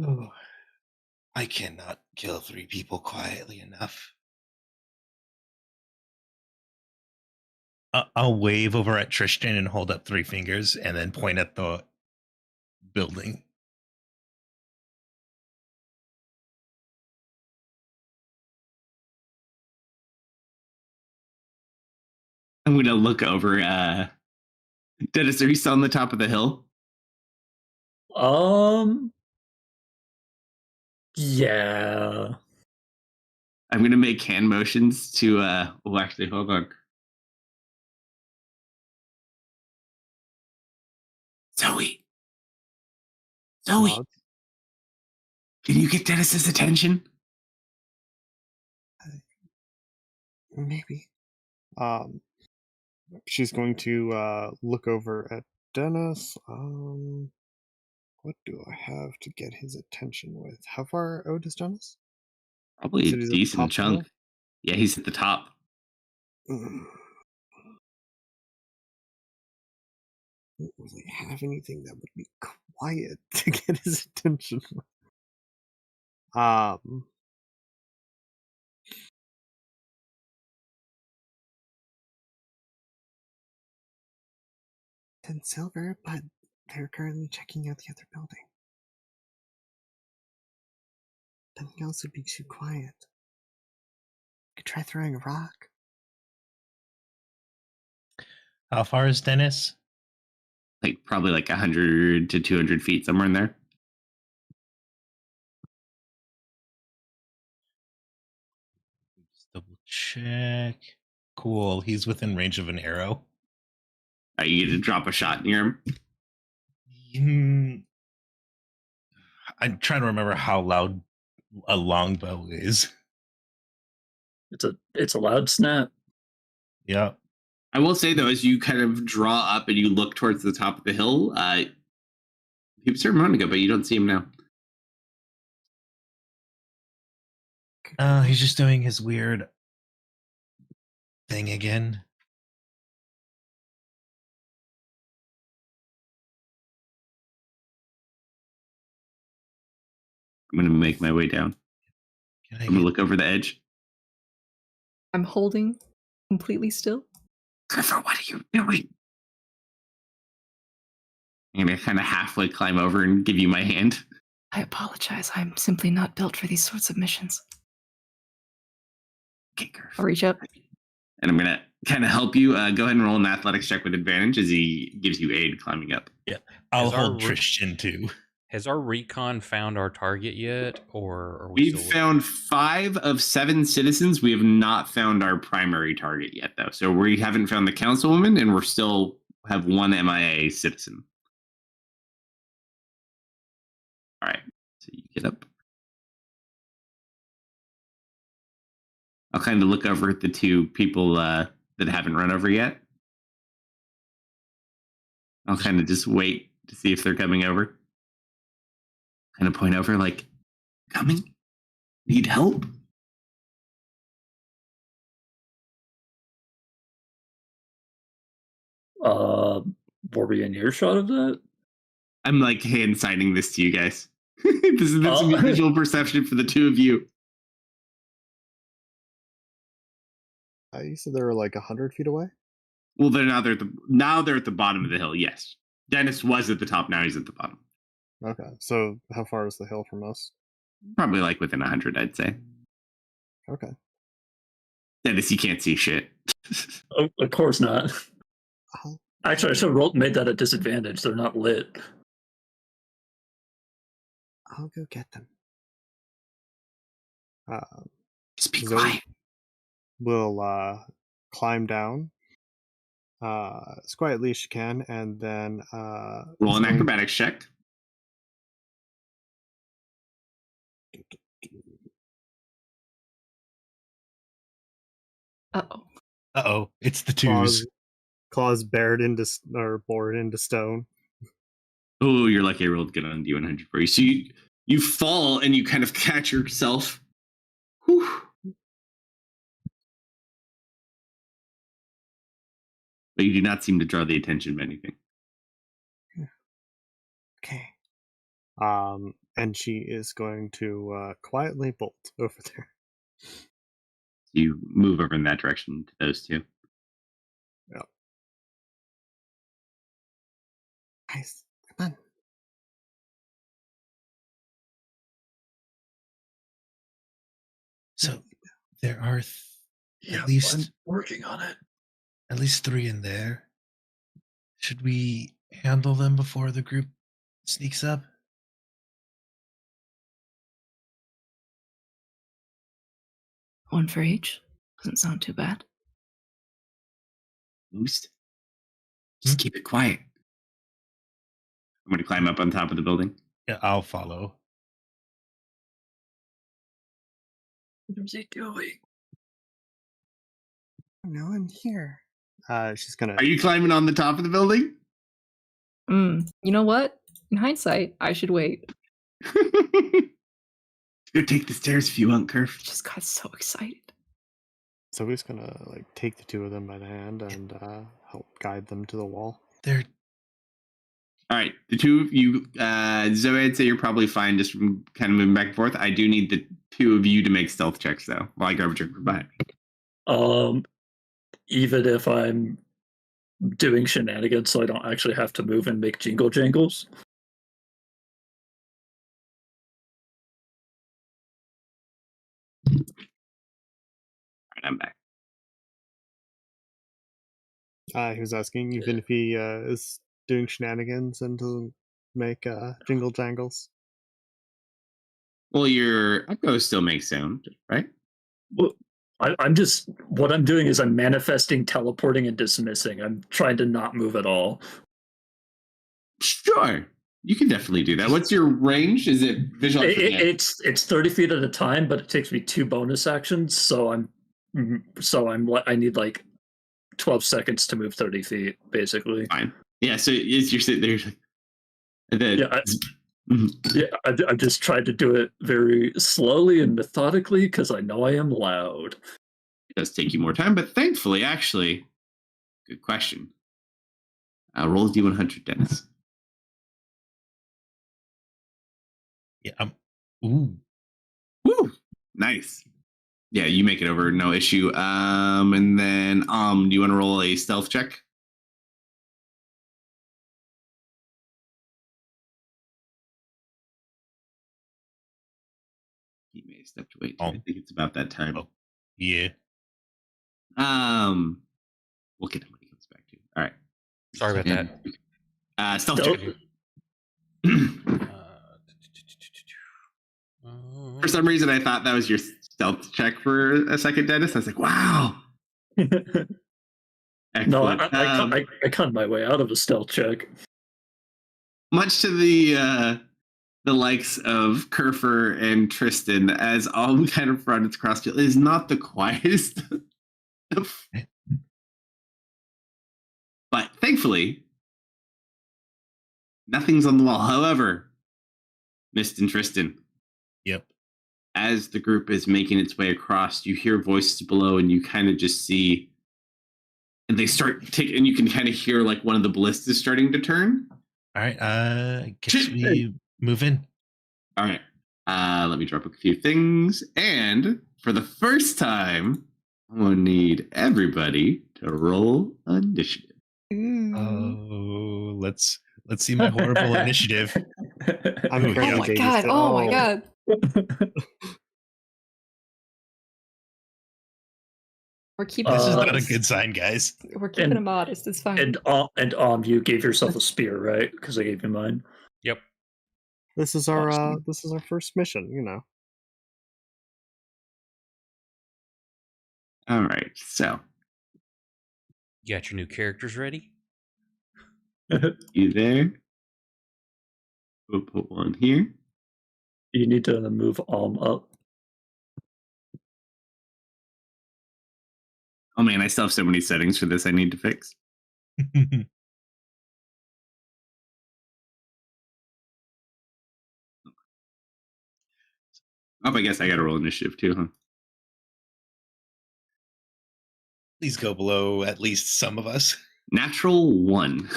Oh, I cannot kill 3 people quietly enough. I'll wave over at Tristan and hold up 3 fingers and then point at the building. I'm going to look over. Dennis, are you still on the top of the hill? Yeah. I'm going to make hand motions to. Oh, actually, hold on. Zoe, Nod. can you get Dennis's attention? Maybe. She's going to look over at Dennis. What do I have to get his attention with? How far out is Dennis? Probably a Said he's at the top decent of the chunk. hill? Yeah, he's at the top. Don't really have anything that would be quiet to get his attention. Then Silver, but they're currently checking out the other building. Nothing else would be too quiet. Could try throwing a rock. How far is Dennis? Like probably like 100 to 200 feet, somewhere in there. Just double check. Cool. He's within range of an arrow. Are you going to drop a shot near him? I'm trying to remember how loud a longbow is. It's a loud snap. Yeah. I will say though, as you kind of draw up and you look towards the top of the hill, he was there a moment ago, but you don't see him now. He's just doing his weird thing again. I'm going to make my way down. Can I I'm going to get look over the edge. I'm holding completely still. Clifford, what are you doing? I'm going to kind of halfway climb over and give you my hand. I apologize. I'm simply not built for these sorts of missions. I'll reach up. And I'm going to kind of help you. Go ahead and roll an athletics check with advantage as he gives you aid climbing up. Yeah, I'll Has our hold Tristan too. Has our recon found our target yet, or are we We've still found 5 of 7 citizens. We have not found our primary target yet, though. So we haven't found the councilwoman, and we're still have 1 MIA citizen. All right, so you get up. I'll kind of look over at the 2 people that haven't run over yet. I'll kind of just wait to see if they're coming over. Kind of point over, like, coming? Need help? Were we in earshot of that? I'm like hand signing this to you guys. this is visual perception for the 2 of you. You said they were like 100 feet away? Well, they're at the bottom of the hill. Yes, Dennis was at the top. Now he's at the bottom. Okay, so how far is the hill from us? Probably like within 100, I'd say. Okay. Dennis, you can't see shit. Of course not. I'll, Actually, I should have made that a disadvantage. They're not lit. I'll go get them. Just be Zoe quiet. will climb down as quietly as she can, and then Roll an acrobatics check. Uh-oh. It's the 2s. Claws bored into stone. Oh, you're lucky I rolled good on D100 for you. So you fall and you kind of catch yourself. Whew. but you do not seem to draw the attention of anything. Okay. And she is going to quietly bolt over there. You move over in that direction to those two. Yep. Guys, come on. So there are Yeah, at least I'm working on it. at least 3 in there. Should we handle them before the group sneaks up? One for each. Doesn't sound too bad. Boost. Just keep it quiet. I'm going to climb up on top of the building. Yeah, I'll follow. What is he doing? No one here. She's gonna. Are you climbing on the top of the building? You know what? In hindsight, I should wait. Go take the stairs if you want, Kerf. Just got so excited. So who's gonna like take the two of them by the hand and help guide them to the wall? They're All right, the two of you, Zoe, I'd say you're probably fine just from kind of moving back and forth. I do need the two of you to make stealth checks, though, while I grab a drink from behind. Even if I'm doing shenanigans, so I don't actually have to move and make jingle jangles. All right, I'm back. He was asking even if he is doing shenanigans and to make jingle jangles. Well, your echo still makes sound, right? Well, I'm just, what I'm doing is I'm manifesting, teleporting, and dismissing. I'm trying to not move at all. Sure, you can definitely do that. What's your range? Is it visual? It's 30 feet at a time, but it takes me 2 bonus actions, so I need like 12 seconds to move 30 feet, basically. Fine. Yeah, so you're sitting there. I've just tried to do it very slowly and methodically because I know I am loud. It does take you more time, but thankfully, actually, good question. Roll D100, Dennis. yeah. Ooh. Woo! Nice. Yeah, you make it over, no issue. And then, do you want to roll a stealth check? He may have stepped away. I think it's about that time. Oh, yeah. We'll get him when he comes back to you. All right. Sorry about that. Stealth check. For some reason, I thought that was your stealth check for a second, Dennis. I was like, wow. No, I cut my way out of a stealth check. Much to the likes of Kerfer and Tristan, as all kind of run across field, is not the quietest. But thankfully, nothing's on the wall. However, Mist and Tristan. Yep. As the group is making its way across, you hear voices below, and you kind of just see, and they start taking, and you can kind of hear like one of the ballistas starting to turn. All right. Guess we move in. All right. Let me drop a few things, and for the first time, I'm gonna need everybody to roll initiative. Oh, let's see my horrible initiative. I'm afraid Oh I my gave you god! stuff. Oh my god! We're keeping. This is him not a modest. good sign, guys. We're keeping him modest. It's fine. And you gave yourself a spear, right? Because I gave you mine. Yep. This is our first mission, you know. All right. So You got your new characters ready? you there? We'll put one here. You need to move up. Oh man, I still have so many settings for this I need to fix. I guess I got to roll initiative too, huh? Please go below at least some of us. Natural 1.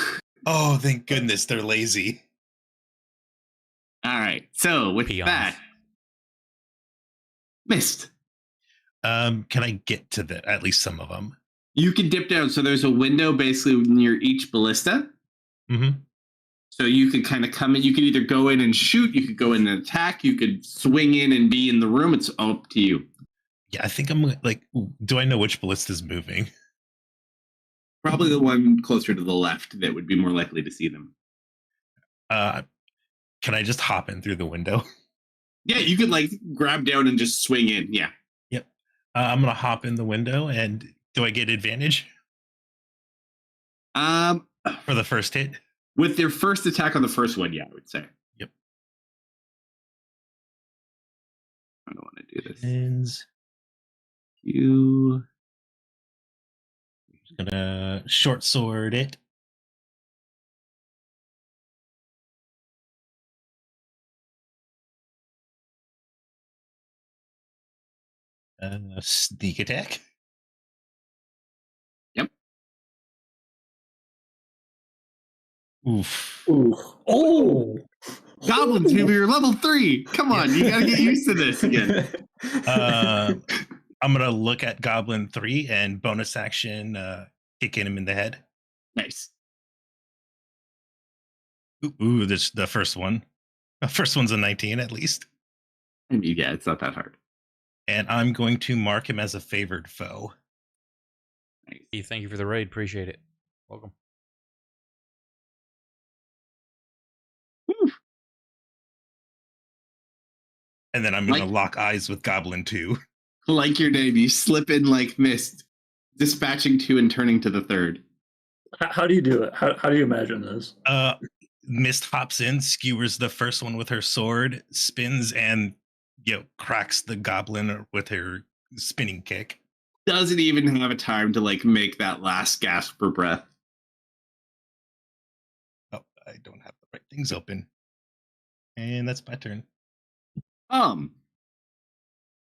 Oh, thank goodness they're lazy. All right. So with Peons. that, missed. Can I get to at least some of them? You can dip down. So there's a window basically near each ballista. Mm-hmm. So you could kind of come in. You could either go in and shoot. You could go in and attack. You could swing in and be in the room. It's up to you. Yeah, I think I'm like, do I know which ballista's moving? Probably the one closer to the left that would be more likely to see them. Can I just hop in through the window? Yeah, you could like grab down and just swing in. Yeah. Yep. I'm gonna hop in the window, and do I get advantage for the first hit? With their first attack on the first one, yeah, I would say. Yep. I don't want to do this. And You. I'm gonna short sword it. Sneak attack. Yep. Oof. Ooh. Oh! Goblins, maybe you're level 3. Come on, you gotta get used to this again. I'm gonna look at Goblin 3 and bonus action kicking him in the head. Nice. Ooh, this the first one. The first one's a 19 at least. I mean, yeah, it's not that hard. And I'm going to mark him as a favored foe. Nice. Thank you for the raid. Appreciate it. Welcome. Whew. And then I'm going to lock eyes with Goblin 2. Like your name, you slip in like mist, dispatching 2 and turning to the 3rd. How do you do it? How do you imagine this? Mist hops in, skewers the first one with her sword, spins, and cracks the goblin with her spinning kick. Doesn't even have a time to like make that last gasp for breath. Oh, I don't have the right things open. And that's my turn.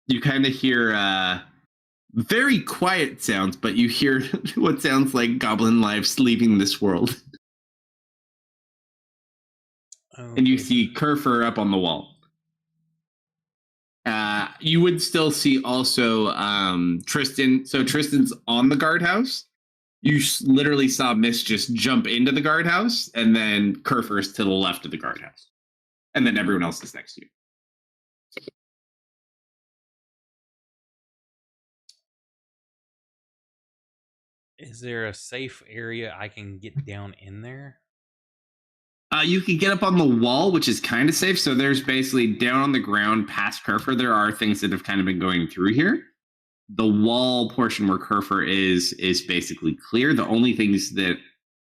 You kind of hear very quiet sounds, but you hear what sounds like goblin lives leaving this world. Okay. And you see Kerfer up on the wall. You would still see also Tristan. So Tristan's on the guardhouse. You literally saw Mist just jump into the guardhouse, and then Kerfer's to the left of the guardhouse. And then everyone else is next to you. Is there a safe area I can get down in there? You can get up on the wall, which is kind of safe. So there's basically down on the ground past Kerfer. There are things that have kind of been going through here. The wall portion where Kerfer is basically clear. The only things that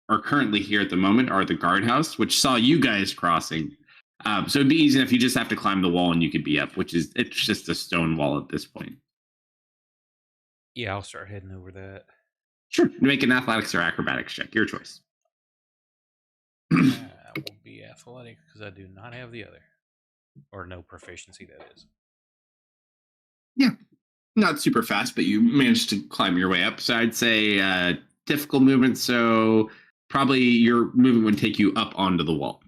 are currently here at the moment are the guardhouse, which saw you guys crossing. So it'd be easy if you just have to climb the wall and you could be up, it's just a stone wall at this point. Yeah, I'll start heading over that. Sure. Make an athletics or acrobatics check. Your choice. That will be athletic because I do not have the other. Or no proficiency, that is. Yeah. Not super fast, but you managed to climb your way up. So I'd say difficult movement. So probably your movement would take you up onto the wall.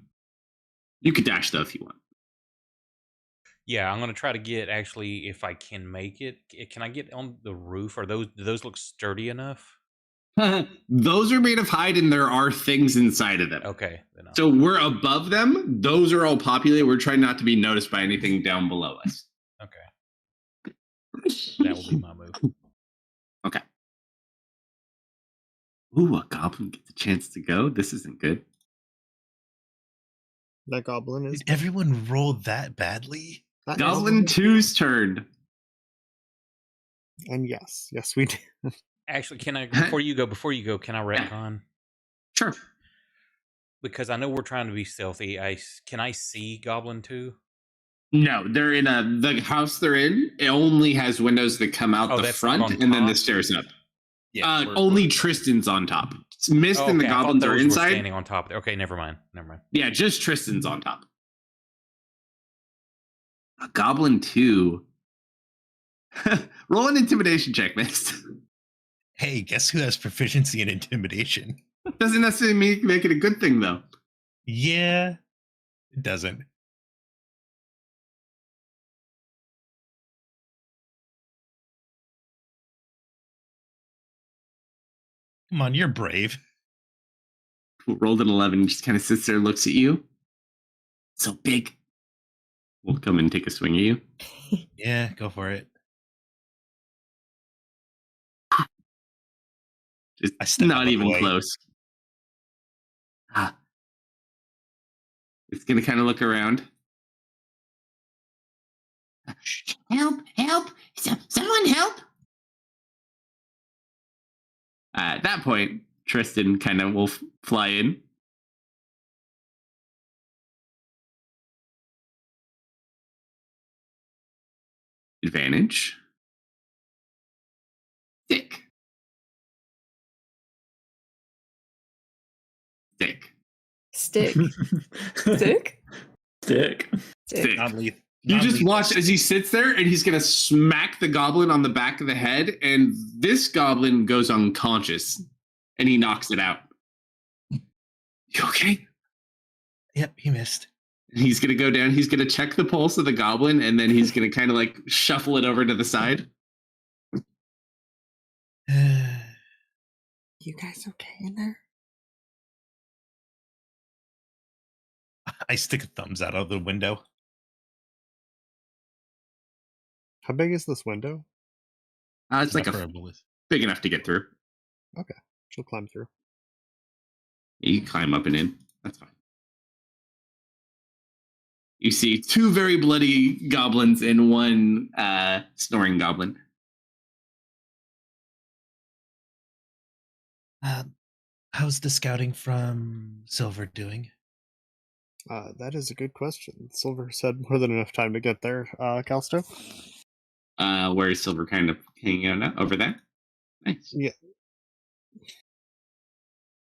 You could dash though if you want. Yeah, I'm gonna try to get actually if I can make it. Can I get on the roof? Do those look sturdy enough? Those are made of hide and there are things inside of them. Okay. So we're above them. Those are all populated. We're trying not to be noticed by anything down below us. Okay. That will be my move. Okay. Ooh, a goblin gets a chance to go. This isn't good. That goblin is. Did everyone roll that badly? That Goblin 2's turn. And yes, we do. Actually, can I before you go, can I retcon? Sure. Because I know we're trying to be stealthy. Can I see Goblin 2? No, they're in the house they're in. It only has windows that come out the front and then the stairs up. Yeah, only Tristan's on top. Mist and the goblins are inside. Standing on top. Okay, never mind. Yeah, just Tristan's on top. A Goblin 2. Roll an intimidation check, Mist. Hey, guess who has proficiency in intimidation? Doesn't necessarily make it a good thing, though. Yeah, it doesn't. Come on, you're brave. Rolled an 11, just kind of sits there, looks at you. So big. We'll come and take a swing at you. Yeah, go for it. Just I step not out of the even way. close. It's going to kind of look around. Help! Help! Someone help! At that point, Tristan kind of will fly in. Advantage. Stick. Stick. Stick. Stick? Dick. Stick. Non-lethal. You just non-lethal watch as he sits there and he's going to smack the goblin on the back of the head, and this goblin goes unconscious and he knocks it out. You okay? Yep, he missed. He's going to go down. He's going to check the pulse of the goblin, and then he's going to kind of like shuffle it over to the side. You guys okay in there? I stick a thumbs out of the window. How big is this window? It's like big enough to get through. Okay, she'll climb through. You climb up and in. That's fine. You see two very bloody goblins and one snoring goblin. How's the scouting from Silver doing? That is a good question. Silver's had more than enough time to get there. Kalsto? Where is Silver kind of hanging out now? Over there? Nice. Yeah.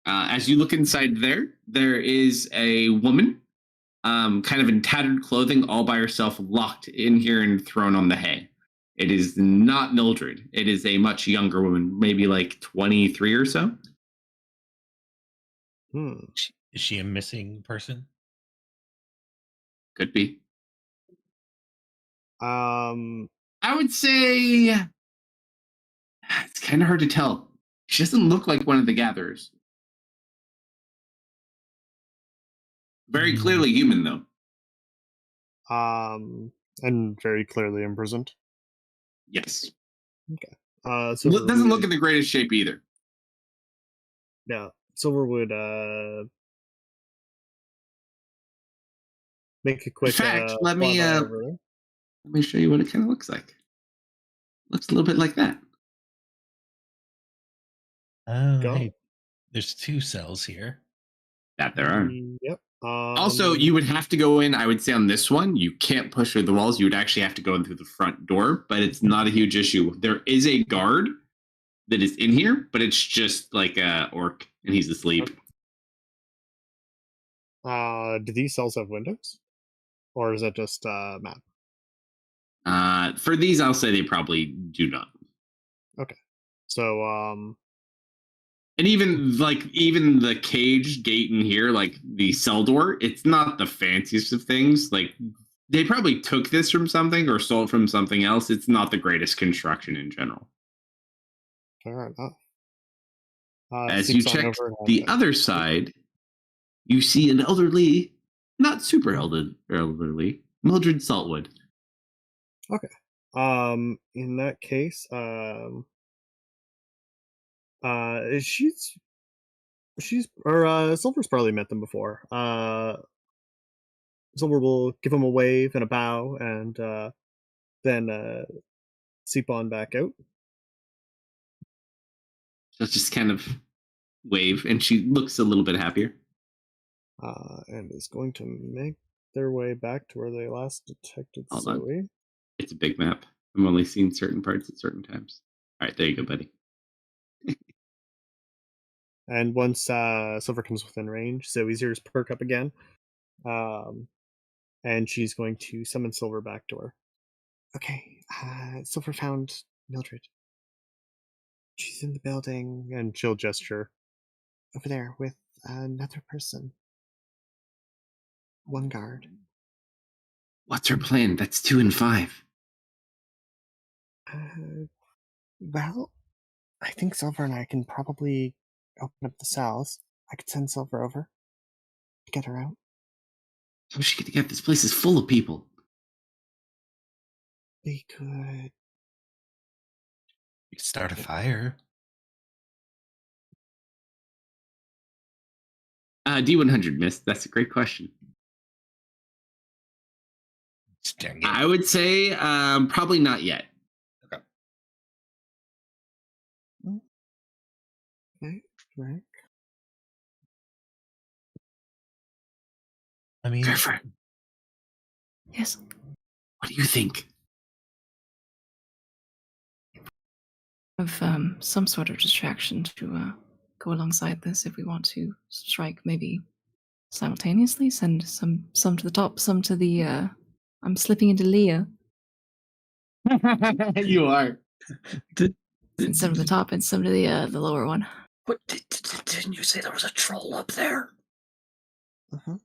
As you look inside there is a woman, kind of in tattered clothing, all by herself, locked in here and thrown on the hay. It is not Mildred. It is a much younger woman, maybe like 23 or so. Is she a missing person? Could be. I I would say it's kind of hard to tell. She doesn't look like one of the gatherers. Very clearly human, though. and very clearly imprisoned. Yes. Silver Doesn't look would- in the greatest shape either. Yeah, Silver would make a quick. In fact, let me flyby over there. let me show you what it kind of looks like. Looks a little bit like that. Oh, Go. hey, there's 2 cells here. That there are. Yep. Also, you would have to go in, I would say, on this one. You can't push through the walls. You would actually have to go in through the front door, but it's not a huge issue. There is a guard that is in here, but it's just like a orc, and he's asleep. Do these cells have windows, or is it just map? For these, I'll say they probably do not. So And even the cage gate in here, like the cell door, it's not the fanciest of things. Like they probably took this from something or stole it from something else. It's not the greatest construction in general. fair enough. As you sneaks on check over and the has other side, you see an elderly, not super elderly, Mildred Saltwood. in that case, she's or Silver's probably met them before. Silver will give him a wave and a bow, and then seep on back out. She'll just kind of wave, and she looks a little bit happier. And is going to make their way back to where they last detected Hold on. Zoe. It's a big map. I'm only seeing certain parts at certain times. All right, there you go, buddy. And once Silver comes within range, Zoe's ears perk up again. And she's going to summon Silver back to her. Okay, Silver found Mildred. She's in the building, and she'll gesture. over there with another person. One guard. What's our plan? That's 2 and 5. Well, I think Silver and I can probably open up the cells. I could send Silver over to get her out. How's she gonna get? This place is full of people. We could. You could start a fire. D100 missed. That's a great question. Dang it. I would say probably not yet. Right. I mean, Careful. Yes. What do you think? Of some sort of distraction to go alongside this if we want to strike maybe simultaneously. Send some to the top, some to the. I'm slipping into Leah. You are. Send some to the top and some to the lower one. What didn't you say there was a troll up there? Uh-huh.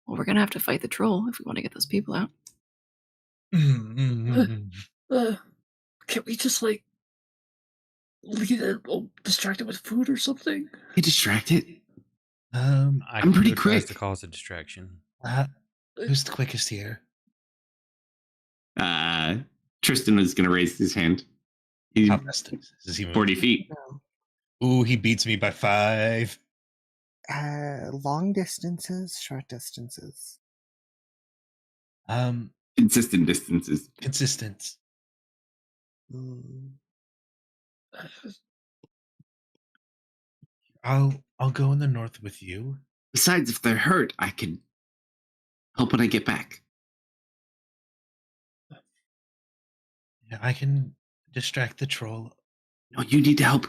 Well, we're gonna have to fight the troll if we want to get those people out. Can't we just like leave it distracted with food or something? Get distracted. um, I'm pretty tries to quick. cause a distraction. who's the quickest here? Tristan was gonna raise his hand. He's How fast does he move? 40 feet. No. Ooh, he beats me by 5. Long distances, short distances. Consistent distances. Consistent. Mm. I'll go in the north with you. Besides, if they're hurt, I can help when I get back. Yeah, I can distract the troll. No, you need to help.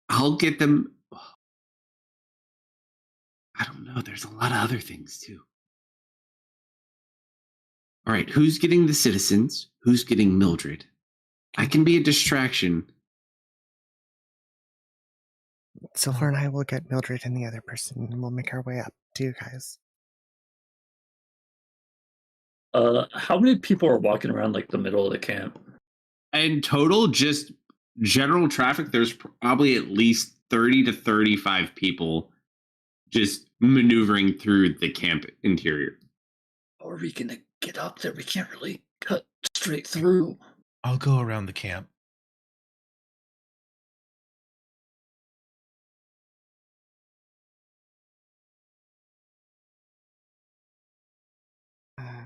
I'll get them. I don't know. There's a lot of other things too. All right, who's getting the citizens? Who's getting Mildred? I can be a distraction. Silver and I will get Mildred and the other person, and we'll make our way up to you guys. How many people are walking around like the middle of the camp? In total, just general traffic, there's probably at least 30 to 35 people just maneuvering through the camp interior. How are we gonna get up there? We can't really cut straight through. I'll go around the camp.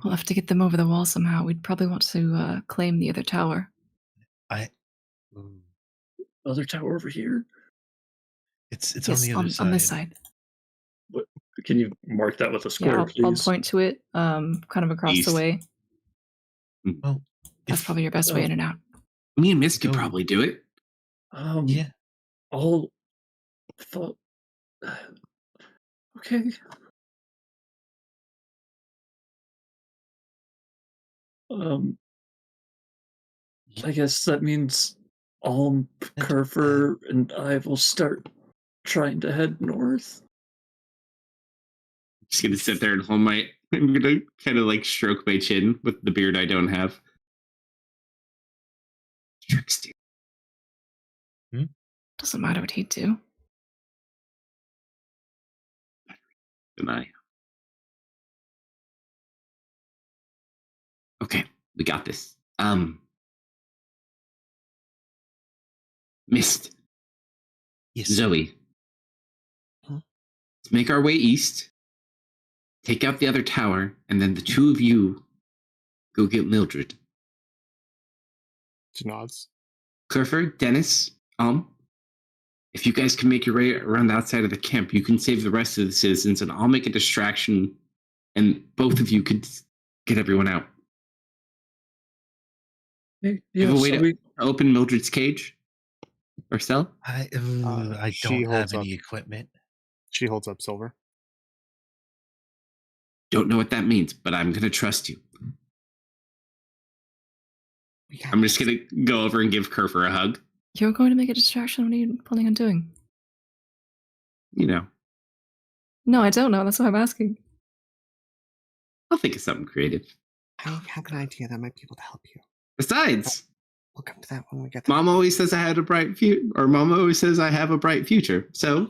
We'll have to get them over the wall somehow. We'd probably want to claim the other tower. Other tower over here. It's Yes, on the other side. on this side. What, can you mark that with a Yeah, square, I'll please? point to it, kind of across East. the way. Well, That's if- probably your best way in and out. Me and Miss could Go. probably do it. yeah. All thought. Okay. I guess that means Kerfer and I will start trying to head north. Just gonna sit there and hold my. I'm gonna kind of like stroke my chin with the beard I don't have. Trickster. Doesn't matter what he'd do. And I. Okay, we got this. Mist. Yes. Zoe. Huh? Let's make our way east. Take out the other tower, and then the two of you go get Mildred. She nods. Clifford, Dennis, if you guys can make your way around the outside of the camp, you can save the rest of the citizens, and I'll make a distraction, and both of you could get everyone out. Yeah, Have a way so to open Mildred's cage or cell? I She don't have holds any up. equipment. She holds up Silver. Don't know what that means, but I'm going to trust you. I'm just going to go over and give Kerfer a hug. You're going to make a distraction? What are you planning on doing? You know, No, I don't know. That's why I'm asking. I'll think of something creative. I have an idea that might be able to help you. Besides, We'll come to that when we get there. Mom always says I had a bright future, or Mom always says I have a bright future. So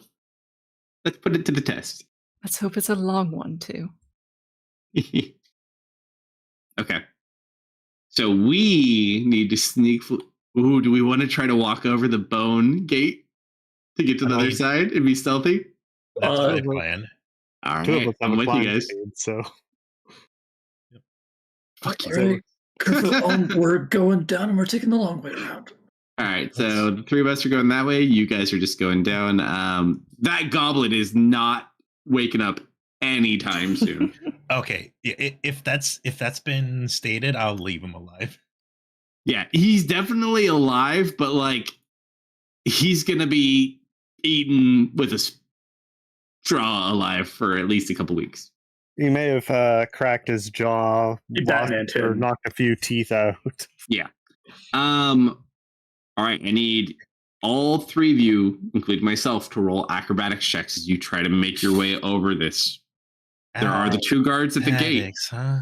let's put it to the test. Let's hope it's a long one, too. Okay. So we need to sneak. Ooh, do we want to try to walk over the bone gate to get to the other side and be stealthy? That's my plan. All Two of right, us have I'm a with you climb guys. speed, so Fuck you. Right. Griffith, we're going down and we're taking the long way around. All right, so the three of us are going that way. You guys are just going down. That goblin is not waking up anytime soon. Okay, if that's been stated, I'll leave him alive. Yeah, he's definitely alive, but like he's gonna be eaten with a straw alive for at least a couple weeks. he may have cracked his jaw, He lost Batman'd or him. knocked a few teeth out. Yeah. All right, I need all three of you, including myself, to roll acrobatics checks as you try to make your way over this. There are the two guards at the gate. Acrobatics, huh?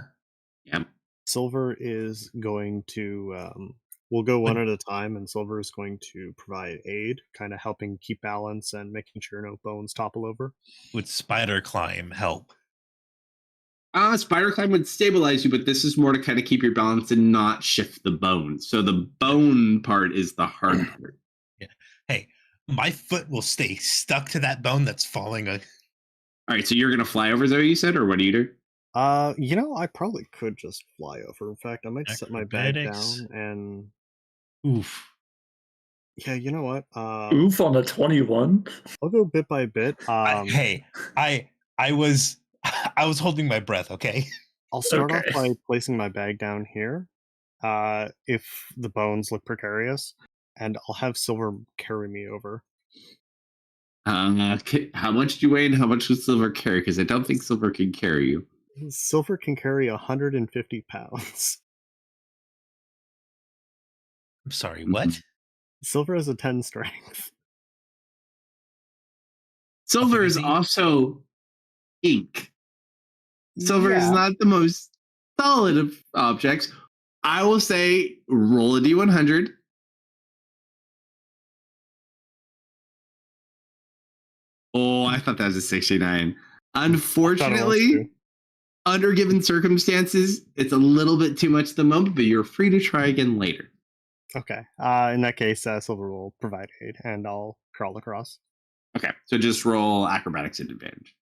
Yeah. Silver is going to. We'll go one at a time, and Silver is going to provide aid, kind of helping keep balance and making sure no bones topple over. Would spider climb help? Spider climb would stabilize you, but this is more to kind of keep your balance and not shift the bone. So the bone part is the hard part. Yeah. Hey, my foot will stay stuck to that bone that's falling. All right, so you're gonna fly over there, you said, or what do you do? I probably could just fly over. In fact, I might set my bag Acrobatics. down and. Oof. Yeah, you know what? Oof on a 21. I'll go bit by bit. I was holding my breath. Okay. I'll start off Okay. by placing my bag down here. If the bones look precarious, and I'll have Silver carry me over. How much do you weigh and how much does Silver carry? Because I don't think Silver can carry you. Silver can carry 150 pounds. I'm sorry. What? Silver has a 10 strength. Silver is easy. also ink. Silver is Yeah. not the most solid of objects. I will say roll a d100. Oh, I thought that was a 69. Unfortunately, under given circumstances, it's a little bit too much at the moment, but you're free to try again later. Okay. In that case, Silver will provide aid, and I'll crawl across. Okay, so just roll acrobatics at advantage.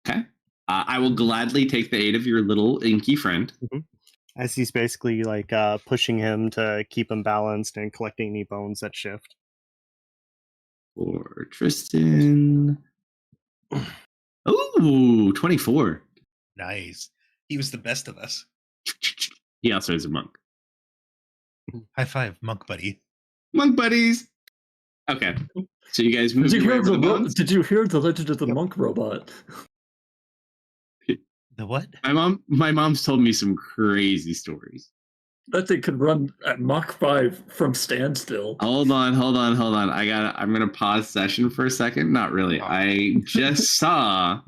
Okay. I will gladly take the aid of your little inky friend. As he's basically like pushing him to keep him balanced and collecting any bones that shift. For Tristan. Ooh, 24. Nice. He was the best of us. He also is a monk. High five, monk buddy. Monk buddies. Okay. So you guys move Did you away hear from the bones? Did you hear the Legend of the Monk robot? The what? My mom's told me some crazy stories. That thing could run at Mach 5 from standstill. Hold on. I'm gonna pause session for a second. Not really. I just saw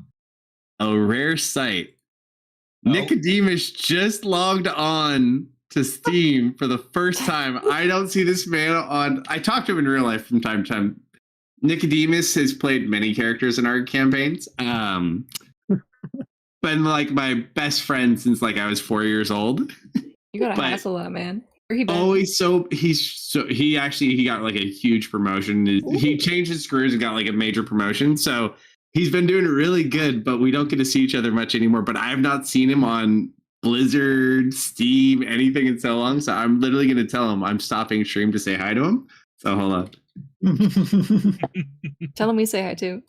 a rare sight. Oh. Nicodemus just logged on to Steam for the first time. I don't see this man on. I talk to him in real life from time to time. Nicodemus has played many characters in our campaigns. Been like my best friend since like I was 4 years old. You gotta But- hassle that man. Where he been? Always he got like a huge promotion. He changed his careers and got like a major promotion. So he's been doing really good, but we don't get to see each other much anymore. But I have not seen him on Blizzard, Steam, anything in so long. So I'm literally gonna tell him I'm stopping stream to say hi to him. So hold on. Tell him we say hi too.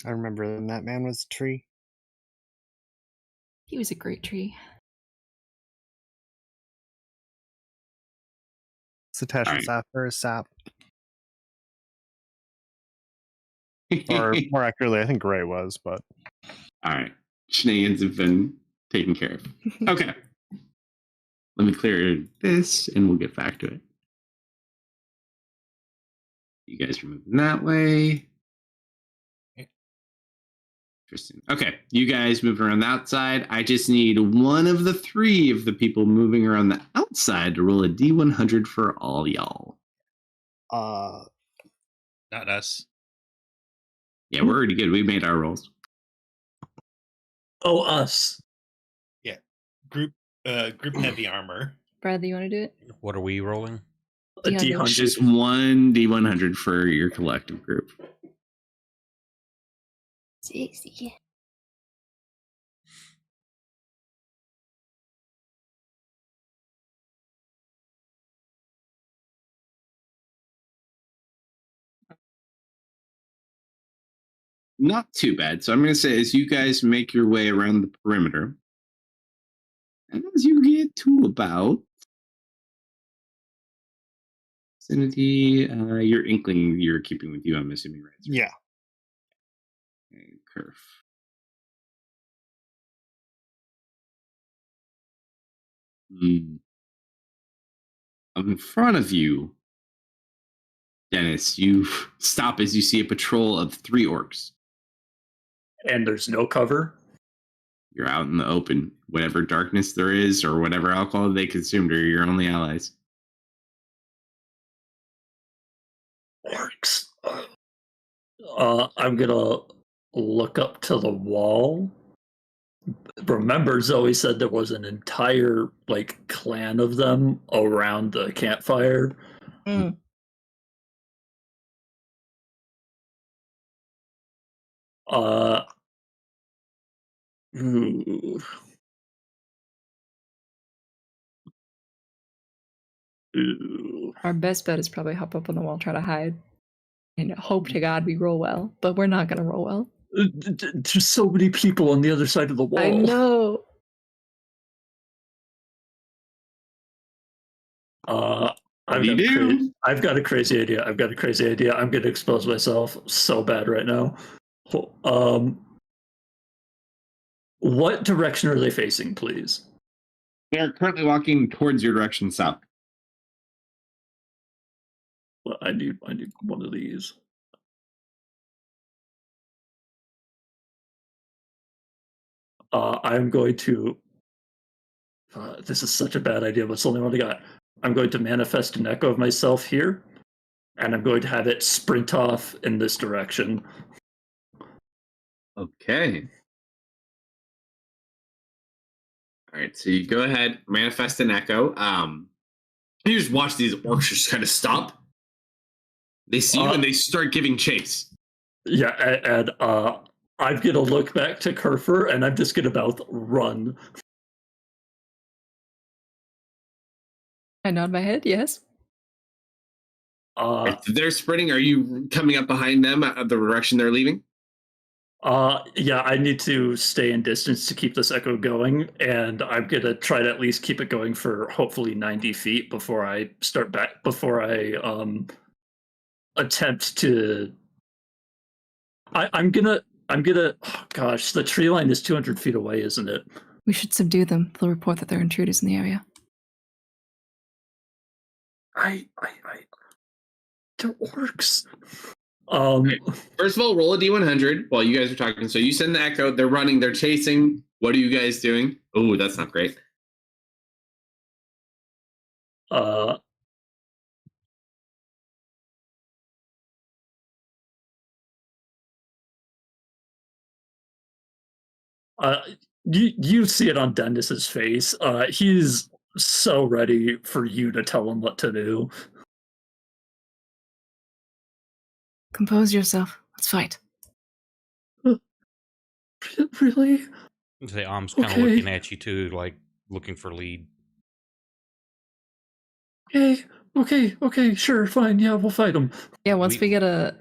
I remember when that man was a tree. He was a great tree. Satesh All was after his sap. Or more accurately, I think Gray was, but All right. Shenanigans have been taken care of. Okay. Let me clear this and we'll get back to it. You guys are moving that way. Interesting. Okay, you guys move around the outside. I just need one of the three of the people moving around the outside to roll a D100 for all y'all. Not us. Yeah, we're already good. We made our rolls. Oh, us. Yeah. Group heavy armor. Bradley, you want to do it? What are we rolling? A D100. D100. Just one D100 for your collective group. Sexy. Not too bad. So I'm going to say as you guys make your way around the perimeter, and as you get to about vicinity, your inkling you're keeping with you, I'm assuming, right? Yeah. Okay, Kerf. In front of you, Dennis, you stop as you see a patrol of 3 orcs. And there's no cover. You're out in the open. Whatever darkness there is or whatever alcohol they consumed are your only allies. Orcs. I'm gonna look up to the wall. Remember, Zoe said there was an entire clan of them around the campfire. Mm. Ooh. Ooh. Our best bet is probably hop up on the wall, try to hide, and hope to God we roll well. But we're not gonna roll well. There's so many people on the other side of the wall. I know. I've got a crazy idea. I'm going to expose myself so bad right now. What direction are they facing, please? They're currently walking towards your direction south. Well, I need one of these. I'm going to. This is such a bad idea, but it's the only one I got. I'm going to manifest an echo of myself here, and I'm going to have it sprint off in this direction. Okay. All right, so you go ahead, manifest an echo. You just watch these orcs just kind of stop. They see you and they start giving chase. Yeah, and I'm going to look back to Kerfer, and I'm just going to about run. I nod my head, yes. If they're sprinting, are you coming up behind them at the direction they're leaving? Yeah, I need to stay in distance to keep this echo going, and I'm going to try to at least keep it going for hopefully 90 feet before I start back, before I attempt to... I'm gonna, oh gosh, the tree line is 200 feet away, isn't it? We should subdue them. They'll report that there are intruders in the area. They're orcs. Okay. First of all, roll a D100 while you guys are talking. So you send the echo, they're running, they're chasing. What are you guys doing? Oh, that's not great. You see it on Dennis's face. He's so ready for you to tell him what to do. Compose yourself. Let's fight. Really? Say, Om's kind of looking at you too, like looking for lead. Okay, sure, fine. Yeah, we'll fight them. Yeah, once we get a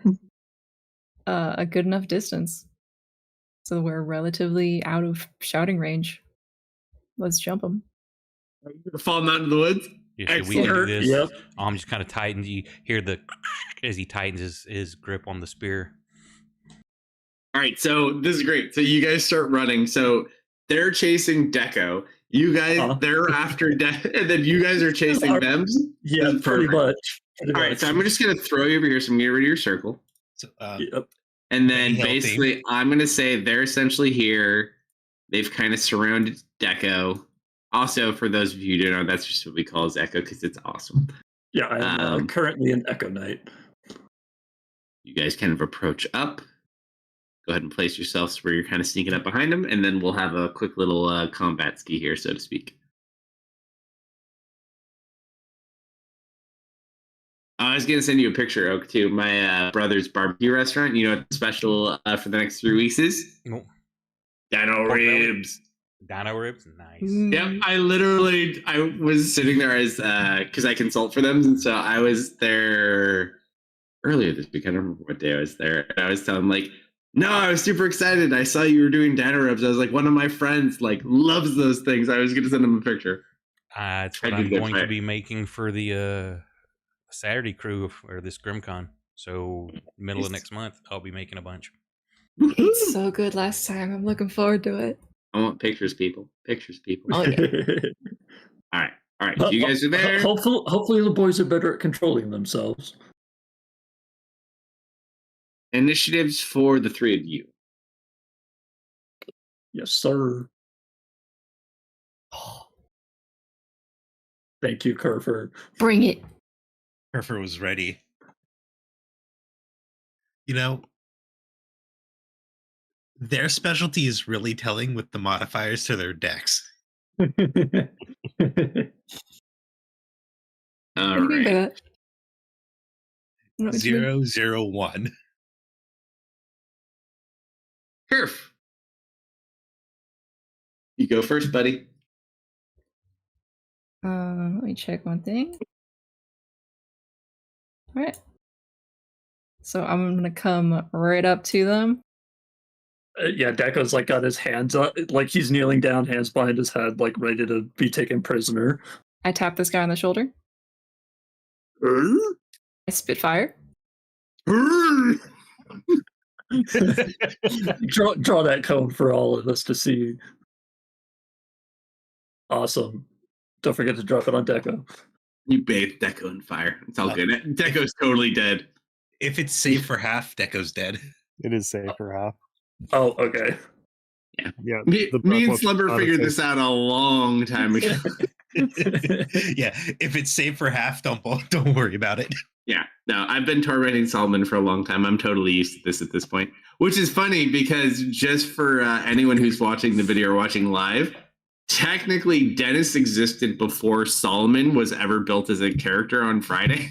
good enough distance, so we're relatively out of shouting range, let's jump them. Fall out into the woods. Yeah, should we do this? Yep. Just kind of tightens. You hear the as he tightens his grip on the spear. All right, so this is great. So you guys start running. So they're chasing Deco. You guys, they're after death, and then you guys are chasing them. Yeah, pretty much. All right, so I'm just gonna throw you over here. So I'm gonna get rid of your circle. So, Yep. And then Benny Hill basically, theme. I'm gonna say they're essentially here. They've kind of surrounded Deco. Also, for those of you who don't know, that's just what we call as Echo because it's awesome. Yeah, I'm currently an Echo Knight. You guys kind of approach up. Go ahead and place yourselves where you're kind of sneaking up behind them, and then we'll have a quick little combat ski here, so to speak. I was gonna send you a picture, Oak, too. My brother's barbecue restaurant. You know what the special for the next 3 weeks is? No. Dino ribs. Dino ribs, nice. Yep, I was sitting there as because I consult for them, and so I was there earlier this week. I don't remember what day I was there. And I was telling them, like, no, I was super excited. I saw you were doing dino ribs. I was like, one of my friends like loves those things. I was gonna send him a picture. It's what I'm going to be making for the Saturday crew or this GrimCon. So middle of next month, I'll be making a bunch. It's so good last time. I'm looking forward to it. I want pictures, people. Pictures, people. Oh, yeah. All right. So you guys are there. Hopefully, the boys are better at controlling themselves. Initiatives for the 3 of you. Yes, sir. Thank you, Kerfer. Bring it. Kerfer was ready. You know, their specialty is really telling with the modifiers to their decks. All What do you mean by right. that? I don't know what you mean. 001. Kerf. You go first, buddy. Let me check one thing. All right. So I'm gonna come right up to them. Yeah, Deco's like got his hands up, like he's kneeling down, hands behind his head, like ready to be taken prisoner. I tap this guy on the shoulder. I spit fire. draw that cone for all of us to see. Awesome. Don't forget to drop it on Deco. You bathed Deco in fire. It's all good. Deco's totally dead. If it's safe for half, Deco's dead. It is safe for half. Oh, okay. Yeah. Me and Slumber figured this out a long time ago. Yeah, if it's safe for half, don't worry about it. Yeah, no, I've been tormenting Solomon for a long time. I'm totally used to this at this point, which is funny because just for anyone who's watching the video or watching live, technically Dennis existed before Solomon was ever built as a character on Friday.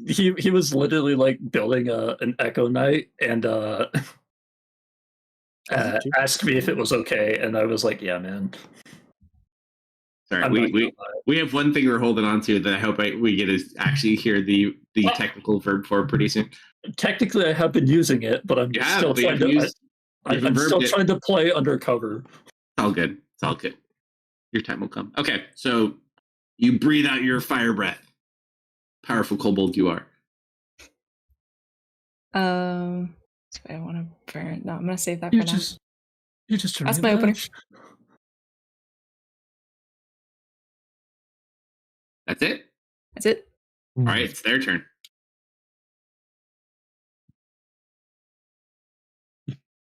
He was literally like building an Echo Knight and asked me if it was okay, and I was like, "Yeah, man." Sorry, we have one thing we're holding on to that I hope we get to actually hear the technical verb for pretty soon. Technically, I have been using it, but I'm still trying to. I'm still trying to play undercover. It's all good. It's all good. Your time will come. Okay, so you breathe out your fire breath. Powerful kobold you are. So I want to burn. No, I'm gonna save that for now. You just That's my opening. That's it? That's it. All right, it's their turn.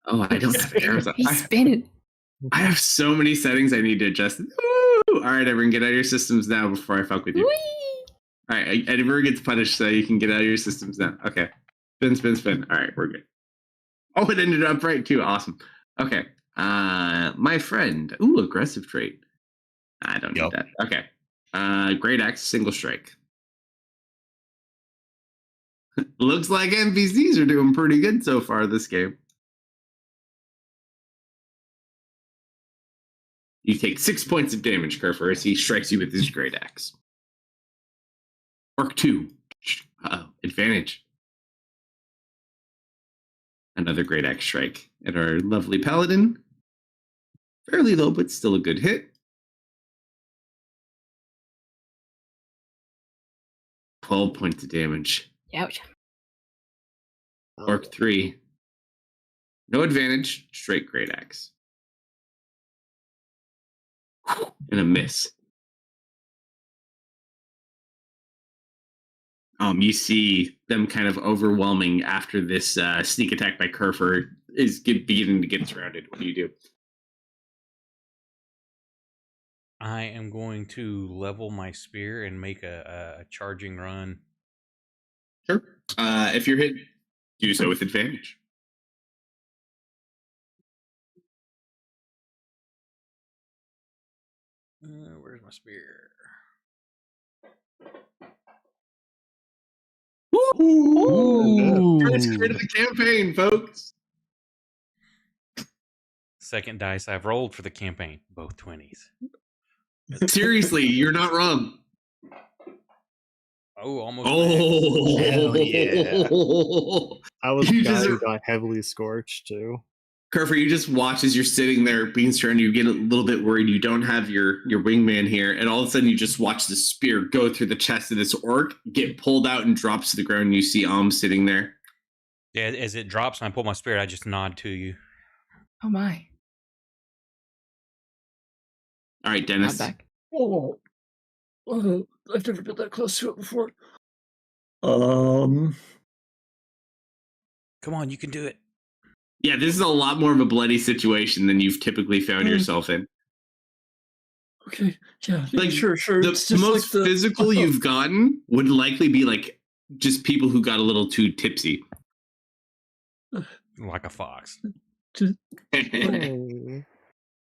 Oh, I don't have arrows. He's spinning. I have so many settings I need to adjust. Ooh! All right, everyone, get out of your systems now before I fuck with you. Whee! All right, everyone gets punished so you can get out of your systems now. Okay. Spin. All right, we're good. Oh, it ended up right too. Awesome. Okay. My friend. Ooh, aggressive trait. I don't need that. Okay. Great axe, single strike. Looks like NPCs are doing pretty good so far this game. You take 6 points of damage, Kerfer, as he strikes you with his great axe. Mark 2. Advantage. Another great axe strike at our lovely paladin. Fairly low, but still a good hit. 12 points of damage. Ouch. Mark 3. No advantage, straight great axe. and a miss. You see them kind of overwhelming after this sneak attack by Kerfer is beginning to get surrounded. What do you do? I am going to level my spear and make a charging run. Sure. If you're hit, do so with advantage. Where's my spear? First crit of the campaign, folks. Second dice I've rolled for the campaign. Both 20s. Seriously, you're not wrong. Oh, almost. Oh, hell yeah. I was You the guy just- who got heavily scorched too. Kerfer, you just watch as you're sitting there being surrounded. You get a little bit worried. You don't have your wingman here, and all of a sudden you just watch the spear go through the chest of this orc, get pulled out, and drops to the ground. You see sitting there. Yeah, as it drops and I pull my spear, I just nod to you. Oh my. All right, Nod Dennis. back. Oh, I've never been that close to it before. Um, Come on, you can do it. Yeah, this is a lot more of a bloody situation than you've typically found yourself in. okay, yeah, Like, sure. The It's just most like the physical you've gotten would likely be like just people who got a little too tipsy. Like a fox.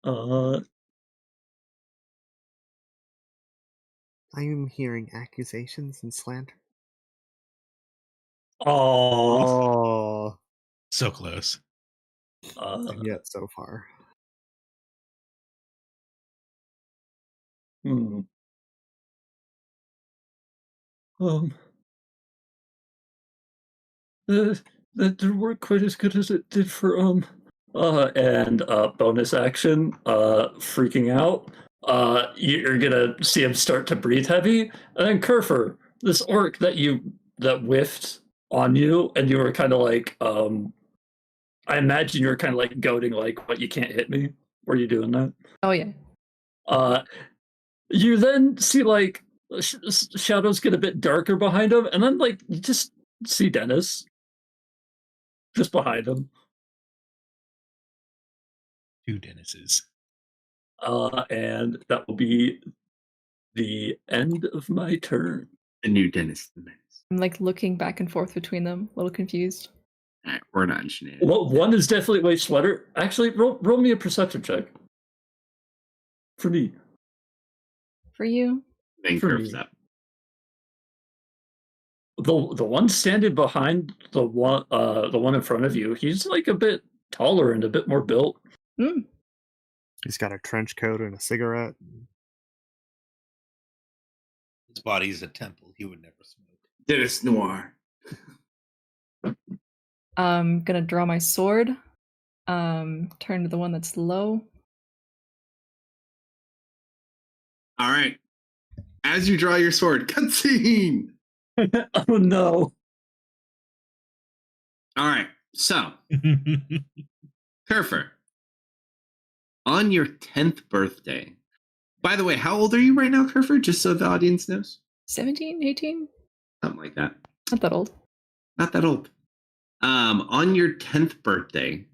Oh. I am hearing accusations and slander. oh, Oh, So close. and yet so far. hmm. That didn't work quite as good as it did for and bonus action, freaking out. You're gonna see him start to breathe heavy, and then Kerfer, this orc that whiffed on you, and you were kind of like, I imagine you were kind of like goading, like, "What, you can't hit me?" Were you doing that? Oh yeah. You then see like shadows get a bit darker behind him, and then like you just see Dennis just behind him. Two Dennises. And that will be the end of my turn. The new Dennis the Menace. I'm like looking back and forth between them, a little confused. All right, we're not in shenanigans. Well, one is definitely way sweater. Actually, roll me a perception check. For me. For you? Then for curves me. up. The one standing behind the one in front of you, he's like a bit taller and a bit more built. Hmm. He's got a trench coat and a cigarette. His body's a temple. He would never smoke. Dennis Noir. I'm gonna draw my sword. Turn to the one that's low. All right. As you draw your sword, cutscene. Oh no. All right. So, Kerfer, on your 10th birthday. By the way, how old are you right now, Kerfer? Just so the audience knows. 17, 18? Something like that. Not that old. Not that old. On your 10th birthday,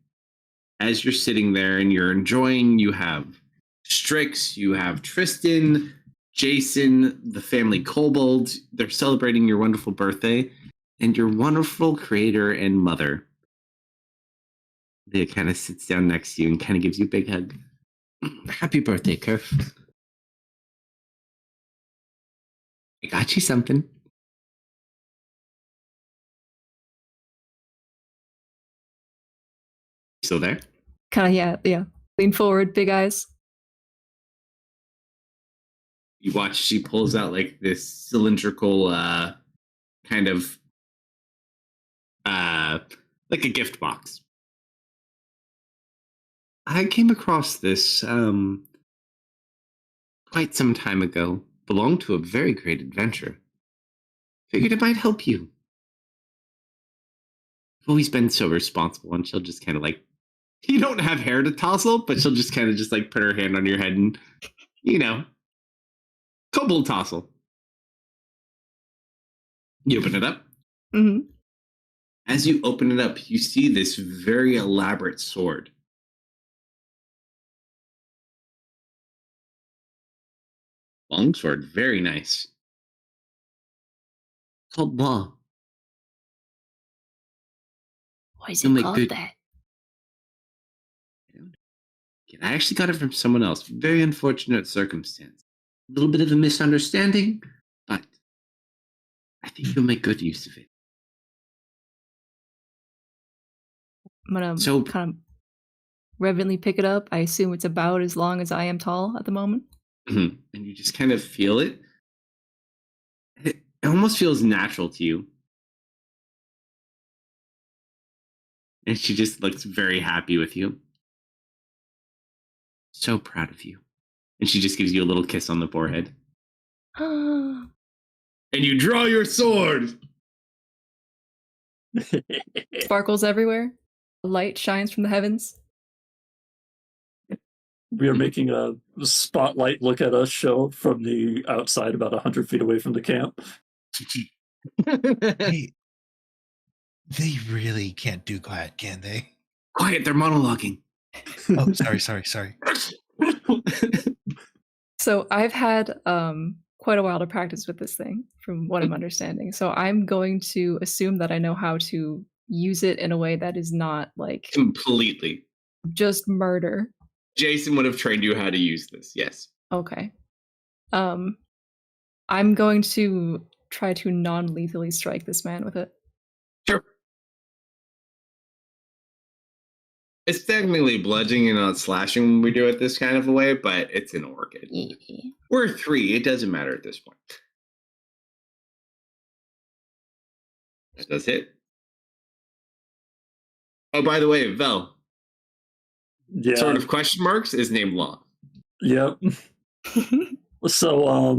as you're sitting there and you're enjoying, you have Strix, you have Tristan, Jason, the family Kobold. They're celebrating your wonderful birthday, and your wonderful creator and mother. They kind of sits down next to you and kind of gives you a big hug. Happy birthday, Kerf. I got you something. Still there? Kind of, yeah. Lean forward, big eyes. You watch, she pulls out like this cylindrical kind of like a gift box. I came across this quite some time ago. Belonged to a very great adventure. Figured it might help you. I've always been so responsible, and she'll just kind of like, you don't have hair to tousle, but she'll just kind of just like put her hand on your head and kobold tossle. You open it up. Mm-hmm. As you open it up, you see this very elaborate sword. Longsword, very nice. Called Law. Why is You'll it make called good- that? I actually got it from someone else. Very unfortunate circumstance. A little bit of a misunderstanding, but I think you'll make good use of it. I'm gonna So- kind of reverently pick it up. I assume it's about as long as I am tall at the moment. And you just kind of feel it. It almost feels natural to you. And she just looks very happy with you. So proud of you. And she just gives you a little kiss on the forehead. And you draw your sword. Sparkles everywhere. Light shines from the heavens. We are making a spotlight look at us show from the outside about 100 feet away from the camp. Hey, they really can't do quiet, can they? Quiet, they're monologuing. Oh, sorry. So I've had quite a while to practice with this thing, from what I'm understanding. So I'm going to assume that I know how to use it in a way that is not like Completely. just murder. Jason would have trained you how to use this, yes. Okay. I'm going to try to non-lethally strike this man with it. Sure. It's technically bludgeoning and not slashing when we do it this kind of a way, but it's an orchid. Yeah. We're 3. It doesn't matter at this point. That does hit. Oh, by the way, Vel, Yeah. sort of question marks, is named Law. Yep. So, are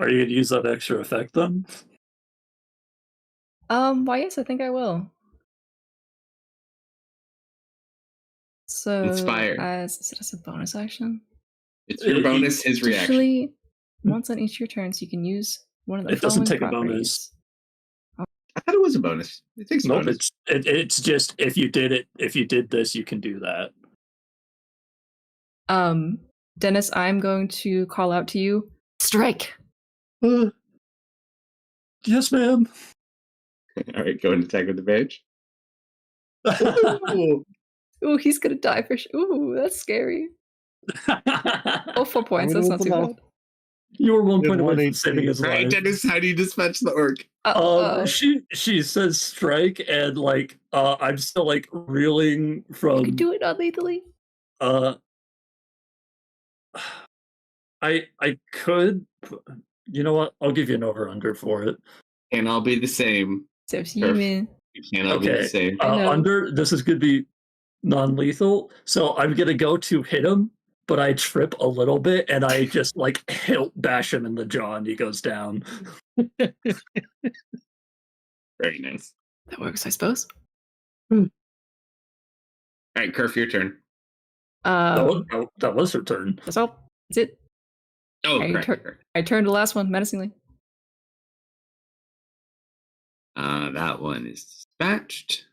you going to use that extra effect then? Why yes, I think I will. So Inspire. is it as a bonus action? It's your bonus, his reaction. Usually, once on each of your turns, you can use one of the It doesn't following take a bonus. properties. I thought it was a bonus. It takes a Nope, bonus. it's just if you did this, you can do that. Dennis, I'm going to call out to you. Strike. Yes, ma'am. All right, go and attack with advantage. Ooh, he's gonna die for sure. Ooh, that's scary. Oh, 4 points. I'm That's gonna not too roll bad. You were 1 Good point away one, from HP. saving his All right, life. Dennis, how do you dispatch the orc? She says strike, and like I'm still like reeling You from. could do it non-lethally. I could. You know what? I'll give you an over under for it. And I'll be the same. So if you mean You cannot be the Okay. same. I know. Under this is gonna be non-lethal, so I'm gonna go to hit him, but I trip a little bit, and I just like bash him in the jaw, and he goes down. Very nice. that works, I suppose. All right, Kerf, your turn. That was her turn. That's all. That's it. Oh, I correct. I turned the last one menacingly. That one is dispatched.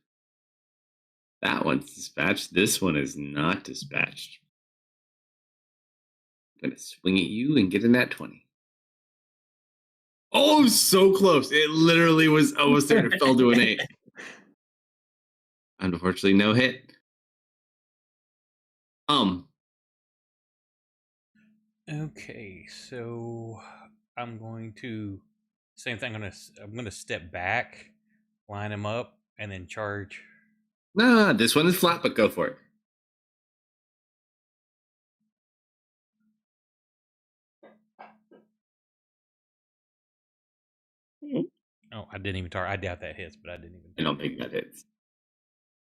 That one's dispatched. This one is not dispatched. I'm gonna swing at you and get in that 20. Oh, so close. It literally was almost there. It fell to an 8. Unfortunately, no hit. Okay, so I'm going to same thing. I'm gonna step back, line him up, and then charge. Nah, this one is flat, but go for it. Oh, I didn't even target. I doubt that hits, but I didn't even. I don't think that hits.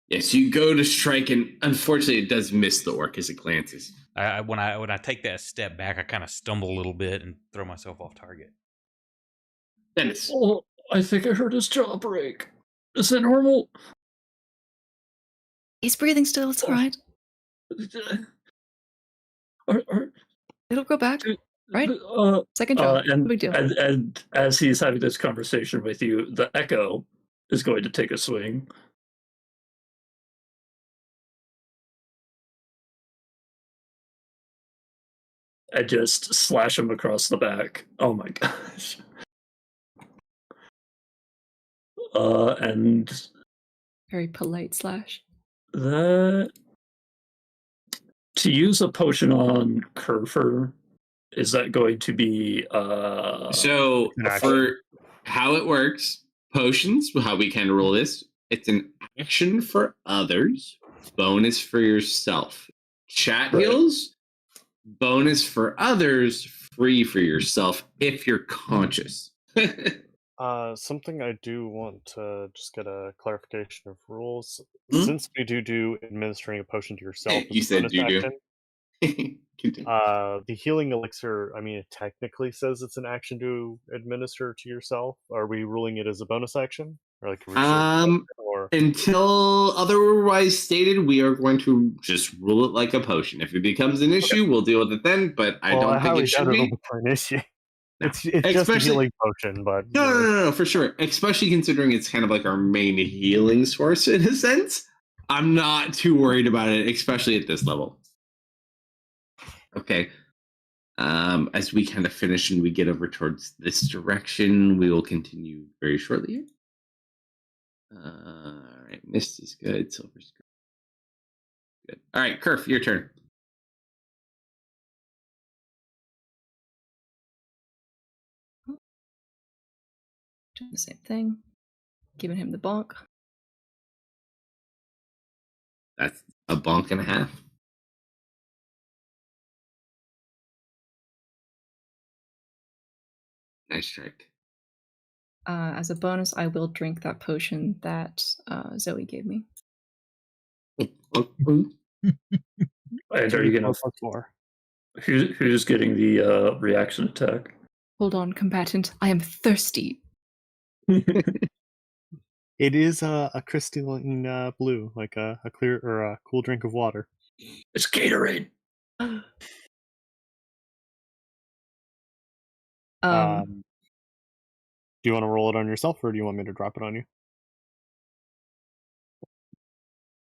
Yes, you go to strike, and unfortunately, it does miss the orc as it glances. When I take that step back, I kind of stumble a little bit and throw myself off target. Dennis. Oh, I think I heard his jaw break. Is it normal? He's breathing still. It's all right. It'll go back, right? Second Uh, job. No and, big deal. and as he's having this conversation with you, the echo is going to take a swing. And just slash him across the back. Oh my gosh. And Very polite slash. that to use a potion on Kerfer, is that going to be So an action. for how it works, potions, how we kind of roll this, it's an action for others, bonus for yourself. Chat Right. heals, bonus for others, free for yourself if you're conscious. Something I do want to just get a clarification of rules. Hmm? Since we do administering a potion to yourself, You as a said bonus do-do. action, Continue. the healing elixir, I mean, it technically says it's an action to administer to yourself. Are we ruling it as a bonus action? Or like a research action, or Until otherwise stated, we are going to just rule it like a potion. If it becomes an issue, we'll deal with it then, but I don't think highly it should doubt it'll be. become an issue. No. It's just a Especially- healing potion, but No, for sure. Especially considering it's kind of like our main healing source in a sense. I'm not too worried about it, especially at this level. Okay. As we kind of finish and we get over towards this direction, we will continue very shortly here. All right, mist is good, silver's good. All right, Kerf, your turn. Doing the same thing. Giving him the bonk. That's a bonk and a half. Nice strike. As a bonus, I will drink that potion that Zoe gave me. and are you gonna who's getting the reaction attack? Hold on, combatant. I am thirsty. it is a crystalline blue, like a clear or a cool drink of water. It's Gatorade. Do you want to roll it on yourself, or do you want me to drop it on you?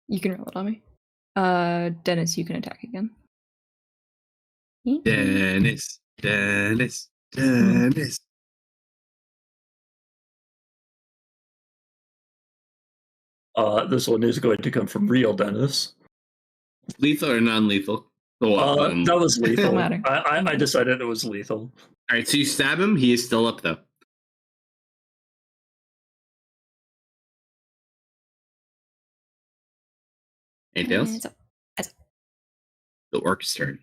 You can roll it on me. Dennis, you can attack again. Dennis. This one is going to come from real Dennis. Lethal or non-lethal? That was lethal. Don't matter. I decided it was lethal. All right, so you stab him. He is still up, though. Anything else? The orc's turn.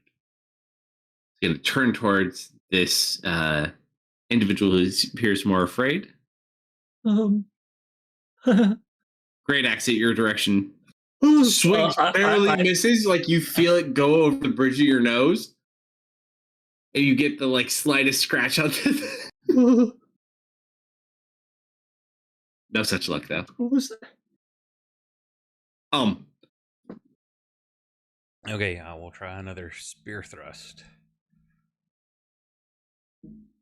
He's going to turn towards this individual who appears more afraid. Great axe at your direction. Swings, barely misses, like you feel it go over the bridge of your nose. And you get the like slightest scratch on the No such luck, though. What was that? Okay, I will try another spear thrust.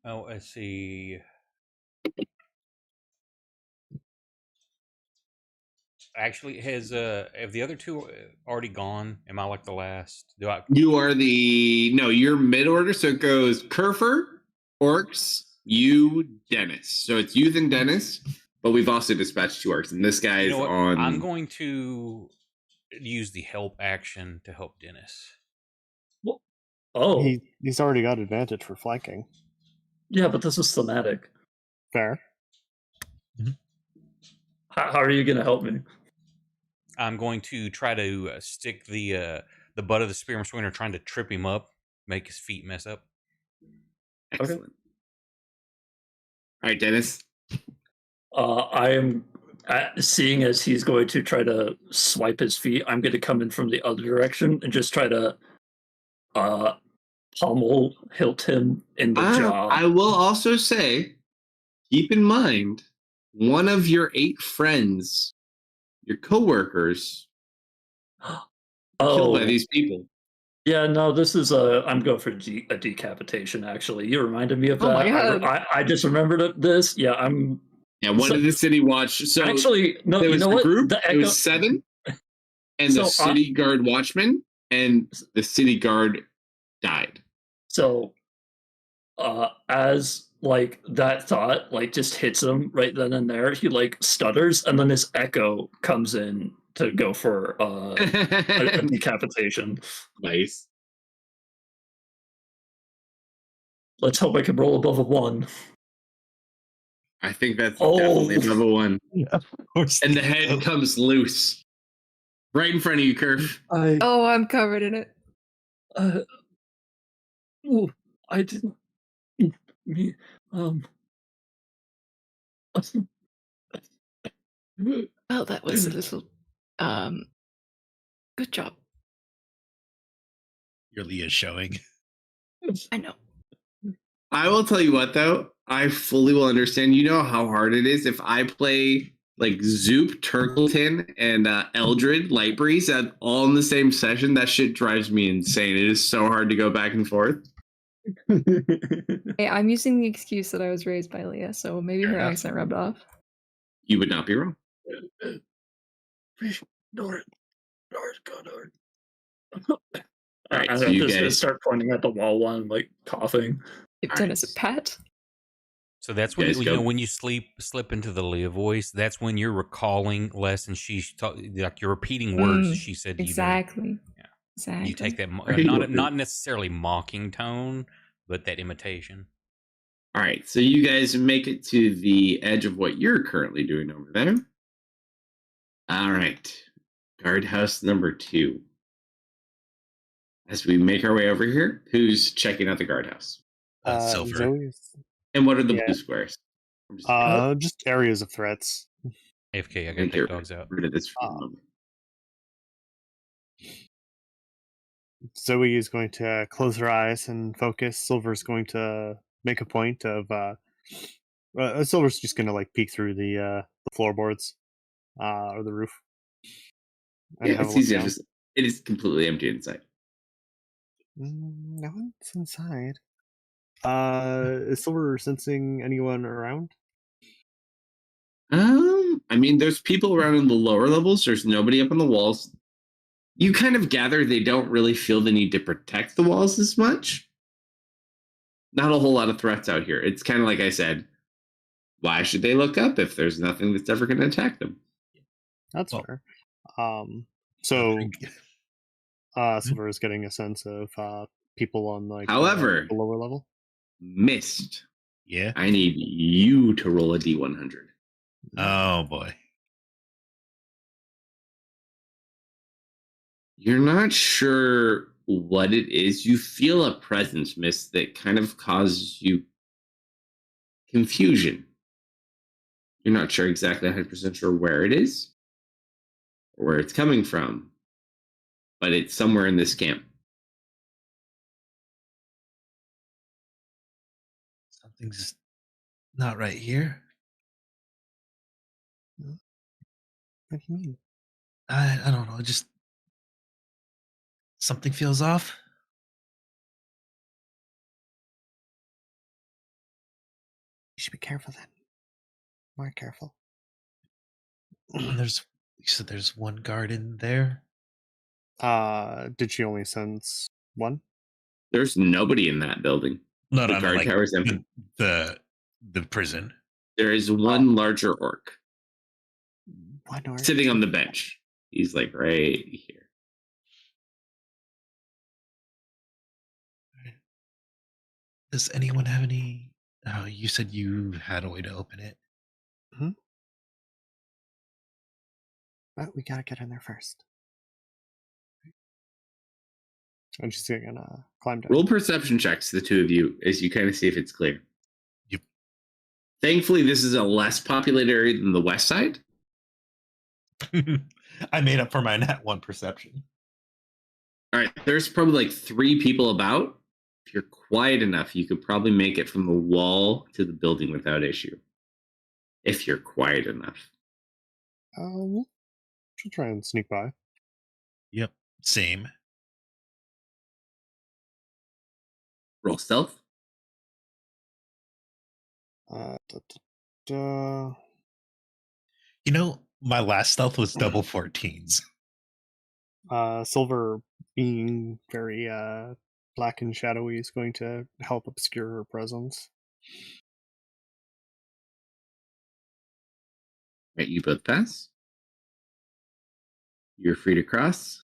Oh, let's see. Actually, have the other two already gone? Am I like the last? You are you're mid order, so it goes Kerfer, Orcs, you, Dennis. So it's you then Dennis, but we've also dispatched two orcs, and this guy is on. I'm going to use the help action to help Dennis. Well, oh, he's already got advantage for flanking. Yeah, but this is thematic. Fair. Mm-hmm. How are you going to help me? I'm going to try to stick the butt of the spear swinger, trying to trip him up, make his feet mess up. Excellent. Okay. All right, Dennis. I am seeing as he's going to try to swipe his feet. I'm going to come in from the other direction and just try to pommel hilt him in the jaw. I will also say, keep in mind, one of your 8 friends, your coworkers, killed by these people. Yeah, no, this is I'm going for a decapitation. Actually, you reminded me of Oh my that. God. I just remembered this. Yeah, I'm Yeah, what so, did the city watch? So actually no. there You was know a what? group. The It echo. was 7, and the So city guard watchman and the city guard died. so as like that thought like just hits him right then and there, he like stutters, and then his echo comes in to go for a decapitation. Nice. Let's hope I can roll above a 1. I think that's Oh. definitely above a 1. Of course. And the head comes loose. Right in front of you, Kerf. Oh, I'm covered in it. Ooh, I didn't. Me, Well, that was a little. Good job. Your Leah's showing. I know. I will tell you what, though. I fully will understand. You know how hard it is if I play like Zoop, Turkleton, and Eldred, Lightbreeze at all in the same session. That shit drives me insane. It is so hard to go back and forth. Hey, I'm using the excuse that I was raised by Leah, so maybe Fair her enough. accent rubbed off. You would not be wrong. Nord. All right, I'm so you just gonna guys. start pointing at the wall while I'm like coughing. If All done right. as a pet. So that's when Guys, you go. know when you slip into the Leah voice. That's when you're recalling lessons like you're repeating words that she said to you. Exactly. Yeah. Exactly. You take that Right. not necessarily mocking tone, but that imitation. All right, so you guys make it to the edge of what you're currently doing over there. All right, guardhouse number 2. As we make our way over here, who's checking out the guardhouse? Silver. Zoe's. And what are the Yeah. blue squares? I'm just Just areas of threats. AFK, I gonna gotta take dogs out. rid of this for a Ah. moment. Zoe is going to close her eyes and focus. Silver's going to make a point of. Silver's just going to like peek through the floorboards or the roof. And Yeah, have a it's look easy. down. It is completely empty inside. No one's inside. Is Silver sensing anyone around? I mean, there's people around in the lower levels. There's nobody up on the walls. You kind of gather they don't really feel the need to protect the walls as much. Not a whole lot of threats out here. It's kind of like I said. Why should they look up if there's nothing that's ever going to attack them? That's Well, fair. So Hmm? Silver is getting a sense of people on like However, the lower level. Missed. Yeah. I need you to roll a D100. Oh boy. You're not sure what it is. You feel a presence, Miss, that kind of causes you confusion. You're not sure exactly 100% sure where it is or where it's coming from, but it's somewhere in this camp. Something's not right here. What do you mean? I don't know. Just something feels off. You should be careful then. More careful. And you said there's one guard in there. Did she only sense one? There's nobody in that building. No, The no, guard like tower is empty. the prison. There is one larger orc One or sitting on the bench. He's like right here. Does anyone have any? Oh, you said you had a way to open it. But we gotta get in there first. And she's gonna climb down. Roll perception checks, the two of you, as you kind of see if it's clear. Yep. Thankfully, this is a less populated area than the west side. I made up for my nat 1 perception. All right, there's probably like 3 people about. If you're quiet enough, you could probably make it from the wall to the building without issue. If you're quiet enough. She'll try and sneak by. Yep. Same. Roll stealth. Da, da, da. You know, my last stealth was double 14s. Silver, being very black and shadowy, is going to help obscure her presence. Right, you both pass. You're free to cross.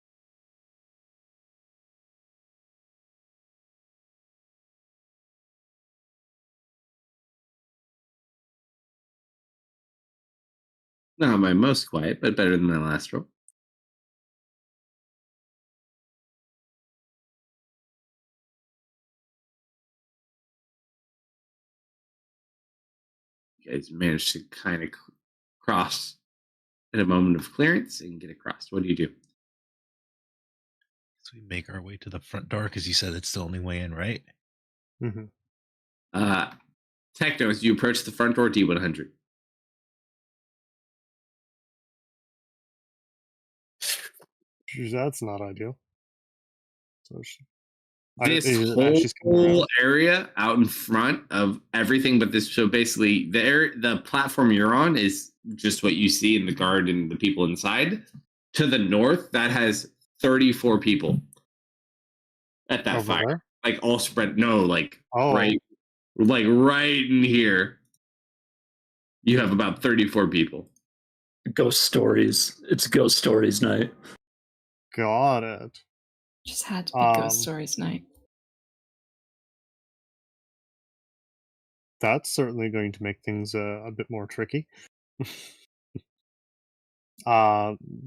Not my most quiet, but better than my last roll. You guys managed to kind of cross at a moment of clearance and get across. What do you do? So we make our way to the front door because you said it's the only way in, right? Mm-hmm. Techno, as you approach the front door, D100. That's not ideal. So This she's coming whole around. area out in front of everything but this, so basically the platform you're on is just what you see in the guard and the people inside. To the north, that has 34 people at that Over fire. there? Like all spread, no, like Oh, right in here. You have about 34 people. Ghost stories. It's ghost stories night. got it. Just had to be Ghost Stories night. That's certainly going to make things a bit more tricky.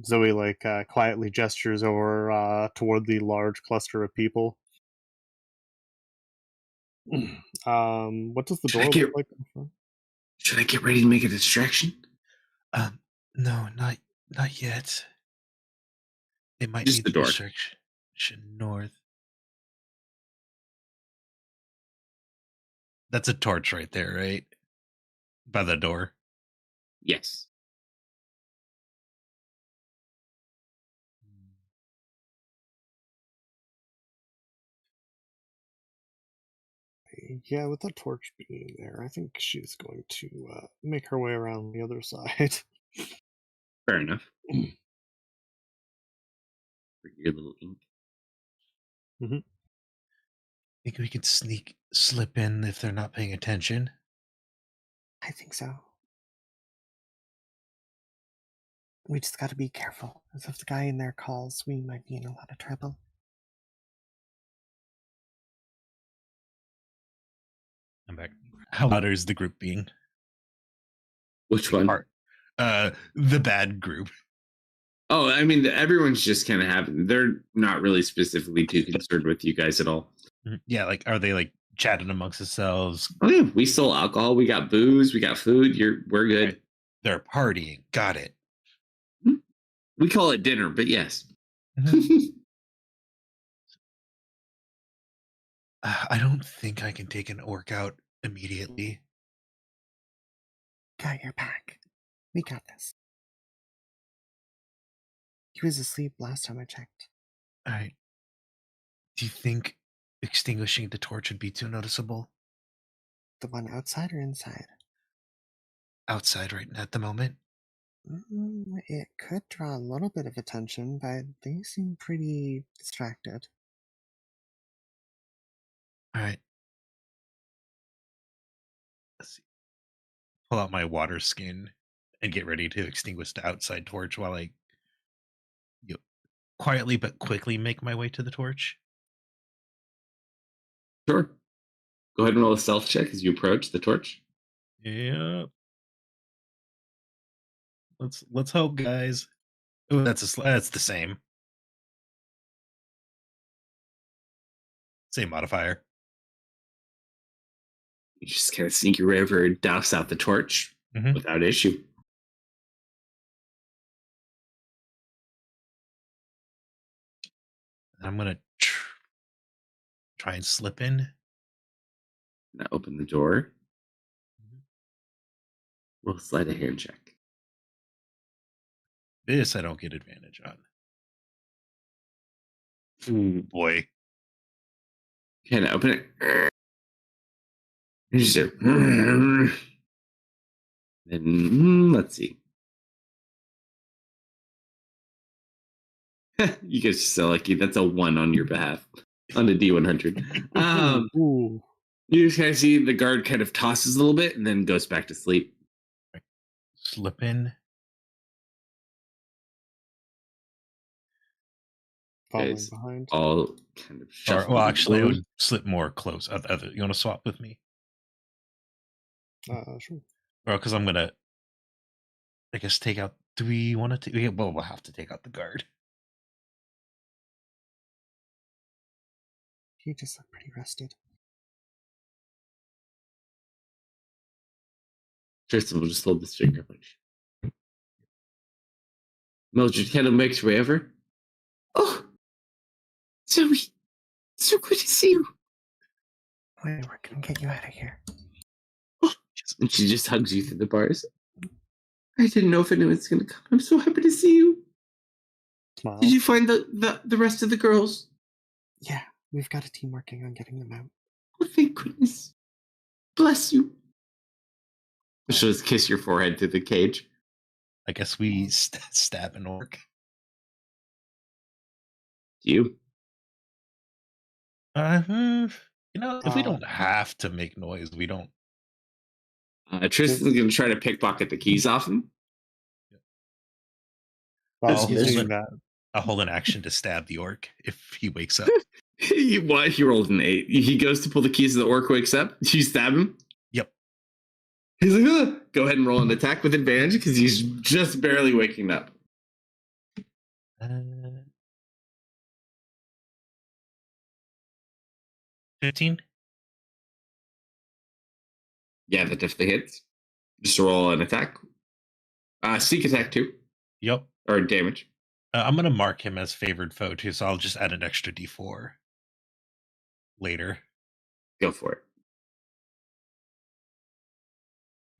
Zoe quietly gestures over toward the large cluster of people. What does the Should I door get- look like in front? Should I get ready to make a distraction? No, not yet. They might Just need the door. distraction north. That's a torch right there, right? By the door. Yes. Yeah, with the torch being there, I think she's going to make her way around the other side. Fair enough. For your little ink. Think we could slip in if they're not paying attention? I think so. We just got to be careful, as if the guy in there calls, we might be in a lot of trouble. I'm back. How loud is the group being? Which one? The bad group. Oh, I mean, everyone's just kind of having. They're not really specifically too concerned with you guys at all. Yeah, like are they like chatting amongst themselves? Oh yeah, we sold alcohol. We got booze. We got food. We're good. Right. They're partying. Got it. We call it dinner, but yes. I don't think I can take an orc out immediately. Got your back. We got this. He was asleep last time I checked. All right. Do you think extinguishing the torch would be too noticeable? The one outside or inside? Outside right at the moment? It could draw a little bit of attention, but they seem pretty distracted. All right. Let's see. Pull out my water skin and get ready to extinguish the outside torch while I quietly but quickly make my way to the torch. Sure. Go ahead and roll a stealth check as you approach the torch. Yeah. Let's hope, guys. Oh, that's the same. Same modifier. You just kind of sneak your way over and douse out the torch without issue. I'm gonna try and slip in. Now open the door. We'll slide a hand check. This I don't get advantage on. Ooh, boy. Kind of open it. You just hear, then let's see. You guys are so lucky. That's a 1 on your behalf on the D100. Ooh. You just kind of see the guard kind of tosses a little bit and then goes back to sleep. Slip in. Following Guys behind. all kind of Or, shuffle. well, actually, I forward. would slip more close. You want to swap with me? Sure. Or because I'm gonna, I guess, take out. Do we want to? Well, we'll have to take out the guard. He just looked pretty rested. Tristan will just hold this finger punch. Mildred kind of makes way over. Oh, Zoe, so good to see you. Wait, we're gonna get you out of here. Oh. And she just hugs you through the bars. I didn't know if anyone's gonna come. I'm so happy to see you. Smile. Did you find the rest of the girls? Yeah, we've got a team working on getting them out. Oh, thank goodness. Bless you. She'll just kiss your forehead through the cage. I guess we stab an orc. You? If we don't have to make noise, we don't. Tristan's gonna try to pickpocket the keys off him. While I'll he's hold doing it. that, I'll hold an action to stab the orc if he wakes up. He rolled an 8. He goes to pull the keys, and the orc wakes up. You stab him. Yep. He's like, ugh. Go ahead and roll an attack with advantage because he's just barely waking up. 15. Yeah, that definitely hits. Just roll an attack. Sneak attack too, Yep. or damage. I'm gonna mark him as favored foe too, so I'll just add an extra D4 later. Go for it.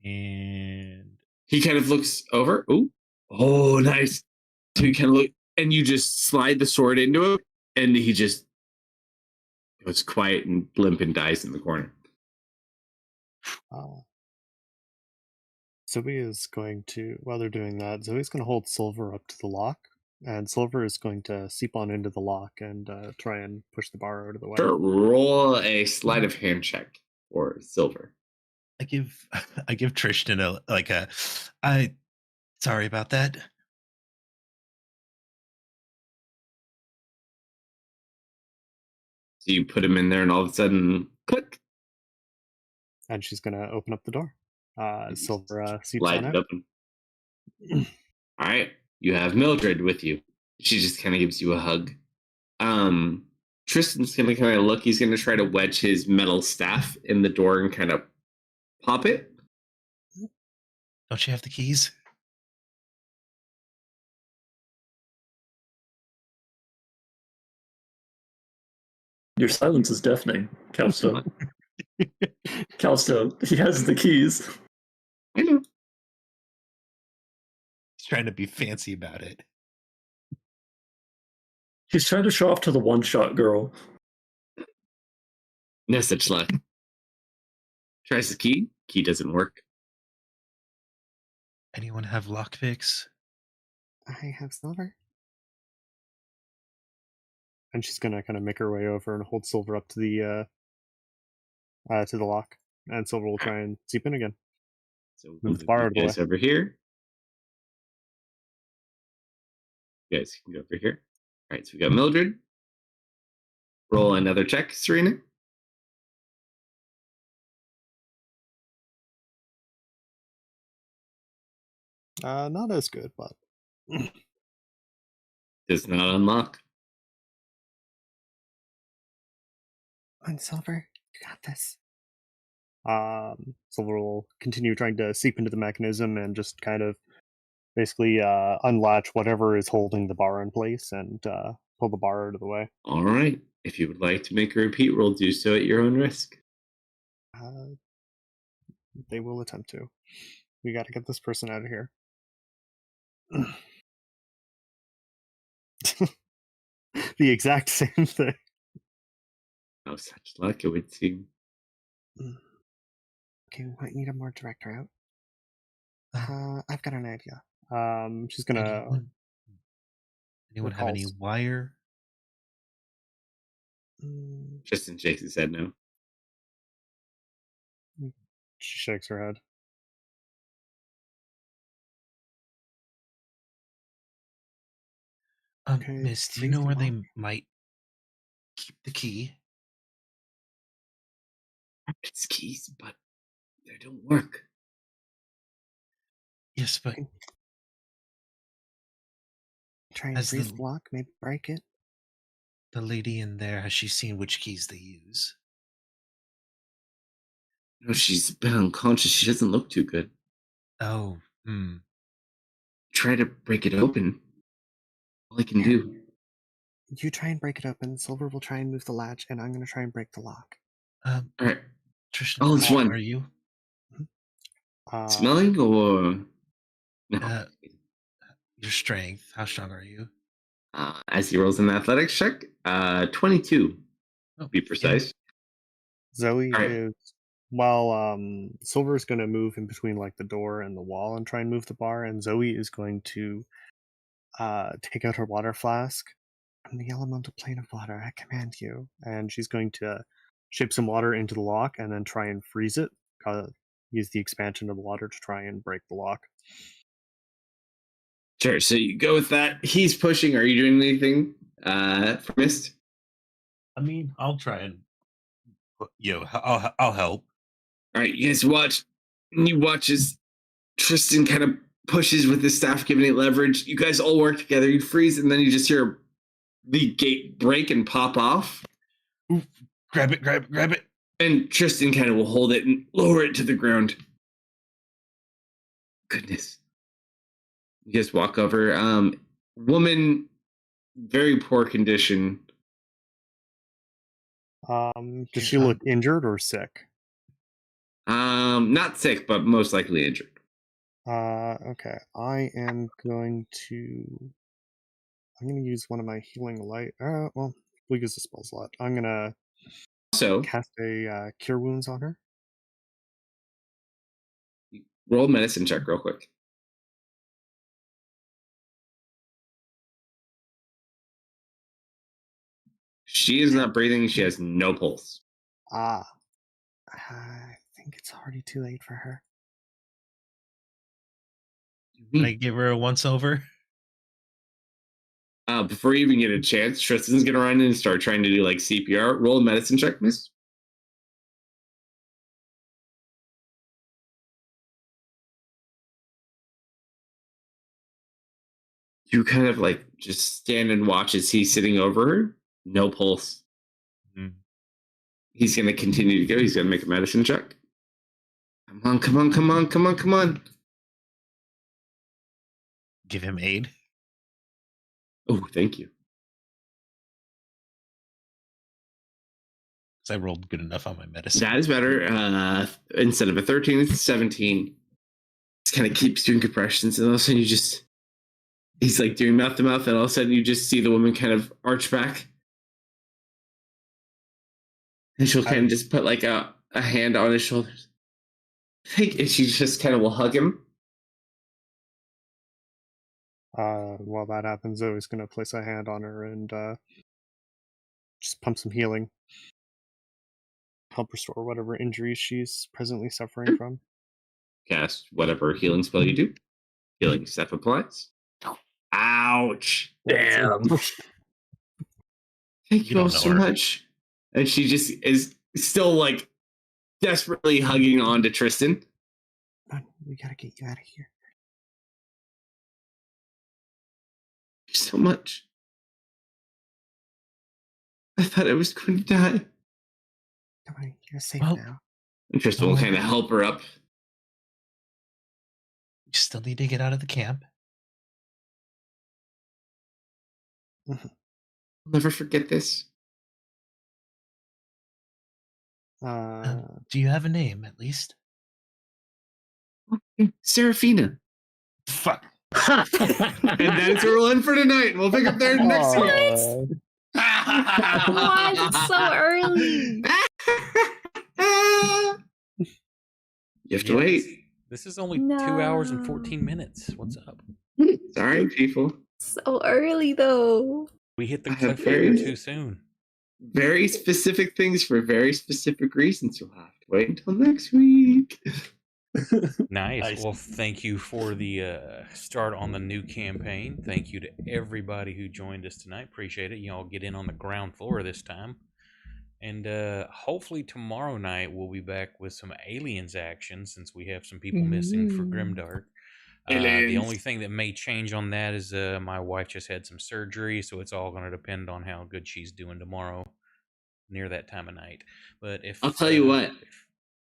And He kind of looks over. Ooh. Oh, nice. So you kind of look, and you just slide the sword into him, and he just goes quiet and limp and dies in the corner. Zoe is going to, while they're doing that, Zoe's going to hold Silver up to the lock, and Silver is going to seep on into the lock and try and push the bar out of the way. Sure, roll a sleight of hand check for Silver. I give Tristan sorry about that. So you put him in there, and all of a sudden, click. And she's going to open up the door. Silver seeps Slide on it out. open. All right, you have Mildred with you. She just kind of gives you a hug. Tristan's gonna kind of look. He's gonna try to wedge his metal staff in the door and kind of pop it. Don't you have the keys? Your silence is deafening, Kalsto. Kalsto, he has the keys. I know. He's trying to be fancy about it. He's trying to show off to the one-shot girl. No such luck. Tries the key. Key doesn't work. Anyone have lockpicks? I have Silver. And she's going to kind of make her way over and hold Silver up to the lock. And Silver will try and seep in again. So Move the bar out of the guys way. over here. You guys can go over here. All right, so we got Mildred. Roll another check, Serena. Not as good, but Does not unlock. come on, Silver, you got this. Silver will continue trying to seep into the mechanism and just kind of basically unlatch whatever is holding the bar in place and pull the bar out of the way. All right. If you would like to make a repeat roll, do so at your own risk. They will attempt to. We got to get this person out of here. The exact same thing. Oh, such luck, it would seem. Okay, we might need a more direct route. I've got an idea. She's gonna Anyone have any recalls. wire? Tristan shakes his head no. She shakes her head. Okay, Miss, do you freeze know the where they lock. might keep the key? It's keys, but they don't work. Yes, but Try and has freeze the the lock, maybe break it. lady in there, has she seen which keys they use? No, she's been unconscious. She doesn't look too good. Oh, Try to break it open. All I can do. You try and break it open. Silver will try and move the latch, and I'm gonna try and break the lock. All right. Tristan, All how is strong one. are you? Smelling or no? Your strength, how strong are you? As he rolls an athletics check, 22. Oh, Be precise. Zoe All right. is while Silver's gonna move in between like the door and the wall and try and move the bar, and Zoe is going to take out her water flask. On the elemental plane of water, I command you. And she's going to shape some water into the lock and then try and freeze it. Use the expansion of the water to try and break the lock. Sure. So you go with that. He's pushing. Are you doing anything for Mist? I mean, I'll try and I'll help. All right, you guys watch. And you watch as Tristan kind of pushes with his staff, giving it leverage. You guys all work together. You freeze, and then you just hear the gate break and pop off. Ooh, grab it. And Tristan kind of will hold it and lower it to the ground. Goodness. You guys walk over. Woman, very poor condition. Does she look injured or sick? Not sick, but most likely injured. Okay. I'm going to use one of my healing light. Well, we'll use the spell slot. I'm gonna So cast a cure wounds on her. roll a medicine check real quick. She is not breathing. She has no pulse. I think it's already too late for her. Can I give her a once over? Before you even get a chance, Tristan's gonna run in and start trying to do like CPR. Roll a medicine check, miss. You kind of like just stand and watch as he's sitting over her. No pulse. He's gonna continue to go. He's gonna make a medicine check. Come on. Give him aid. Oh, thank you. Because I rolled good enough on my medicine. That is better. Instead of a 13, it's a 17. Just kind of keeps doing compressions, and all of a sudden he's like doing mouth to mouth, and all of a sudden you just see the woman kind of arch back. And she'll kind of just put like a hand on his shoulders. And she just kind of will hug him. While that happens, Zoe's going to place a hand on her and just pump some healing. Help restore whatever injuries she's presently suffering from. Cast whatever healing spell you do. Healing step applies. Ouch. Damn. Thank you all so much. And she just is still like desperately hugging on to Tristan. We gotta get you out of here. Thank you so much. I thought I was going to die. Come on, you're safe now. And Tristan will kind of help her up. You still need to get out of the camp. I'll never forget this. Do you have a name, at least? Serafina. Fuck. And that's where we'll end for tonight. We'll pick up there next week. Why is it so early? You have to wait. This is only 2 hours and 14 minutes. What's up? Sorry, people. So early though. We hit the I have cliffhanger too soon. Very specific things for very specific reasons. You'll have to wait until next week. Nice. Well, thank you for the start on the new campaign. Thank you to everybody who joined us tonight. Appreciate it. Y'all get in on the ground floor this time. And hopefully tomorrow night we'll be back with some aliens action since we have some people missing for Grimdark. The only thing that may change on that is my wife just had some surgery, so it's all going to depend on how good she's doing tomorrow near that time of night. But if I'll tell you what,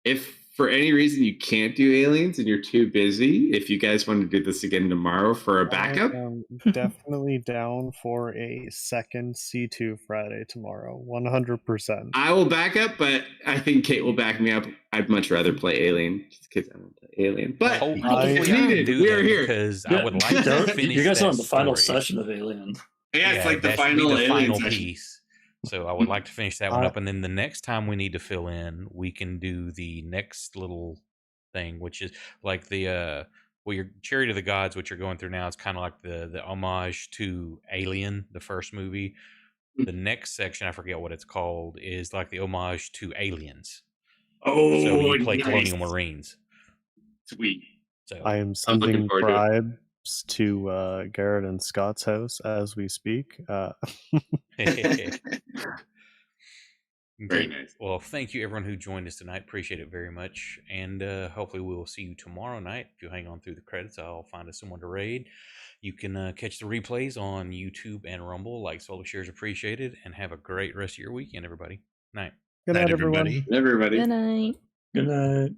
if for any reason you can't do aliens and you're too busy, if you guys want to do this again tomorrow for a backup, I am definitely down for a second C2 Friday tomorrow. 100%. I will back up, but I think Kate will back me up. I'd much rather play Alien just because I don't play Alien. But if needed, we are here. Because I would like to finish. You guys that are on the final story. session of Alien. Yeah, it's like the that should be final the Alien final session. piece. So I would like to finish that one up, and then the next time we need to fill in, we can do the next little thing, which is like the your Chariot of the Gods, which you're going through now. It's kind of like the homage to Alien, the first movie. The next section, I forget what it's called, is like the homage to Aliens. Oh, so you play nice. Colonial Marines. Sweet. So I am sending bribes to Garrett and Scott's house as we speak. Very nice. Well, thank you everyone who joined us tonight. Appreciate it very much. And hopefully we will see you tomorrow night. If you hang on through the credits, I'll find us someone to raid. You can catch the replays on YouTube and Rumble. Likes, all the shares appreciated. And have a great rest of your weekend, everybody. Night. Good night, everyone. Everybody. Good night. Good night.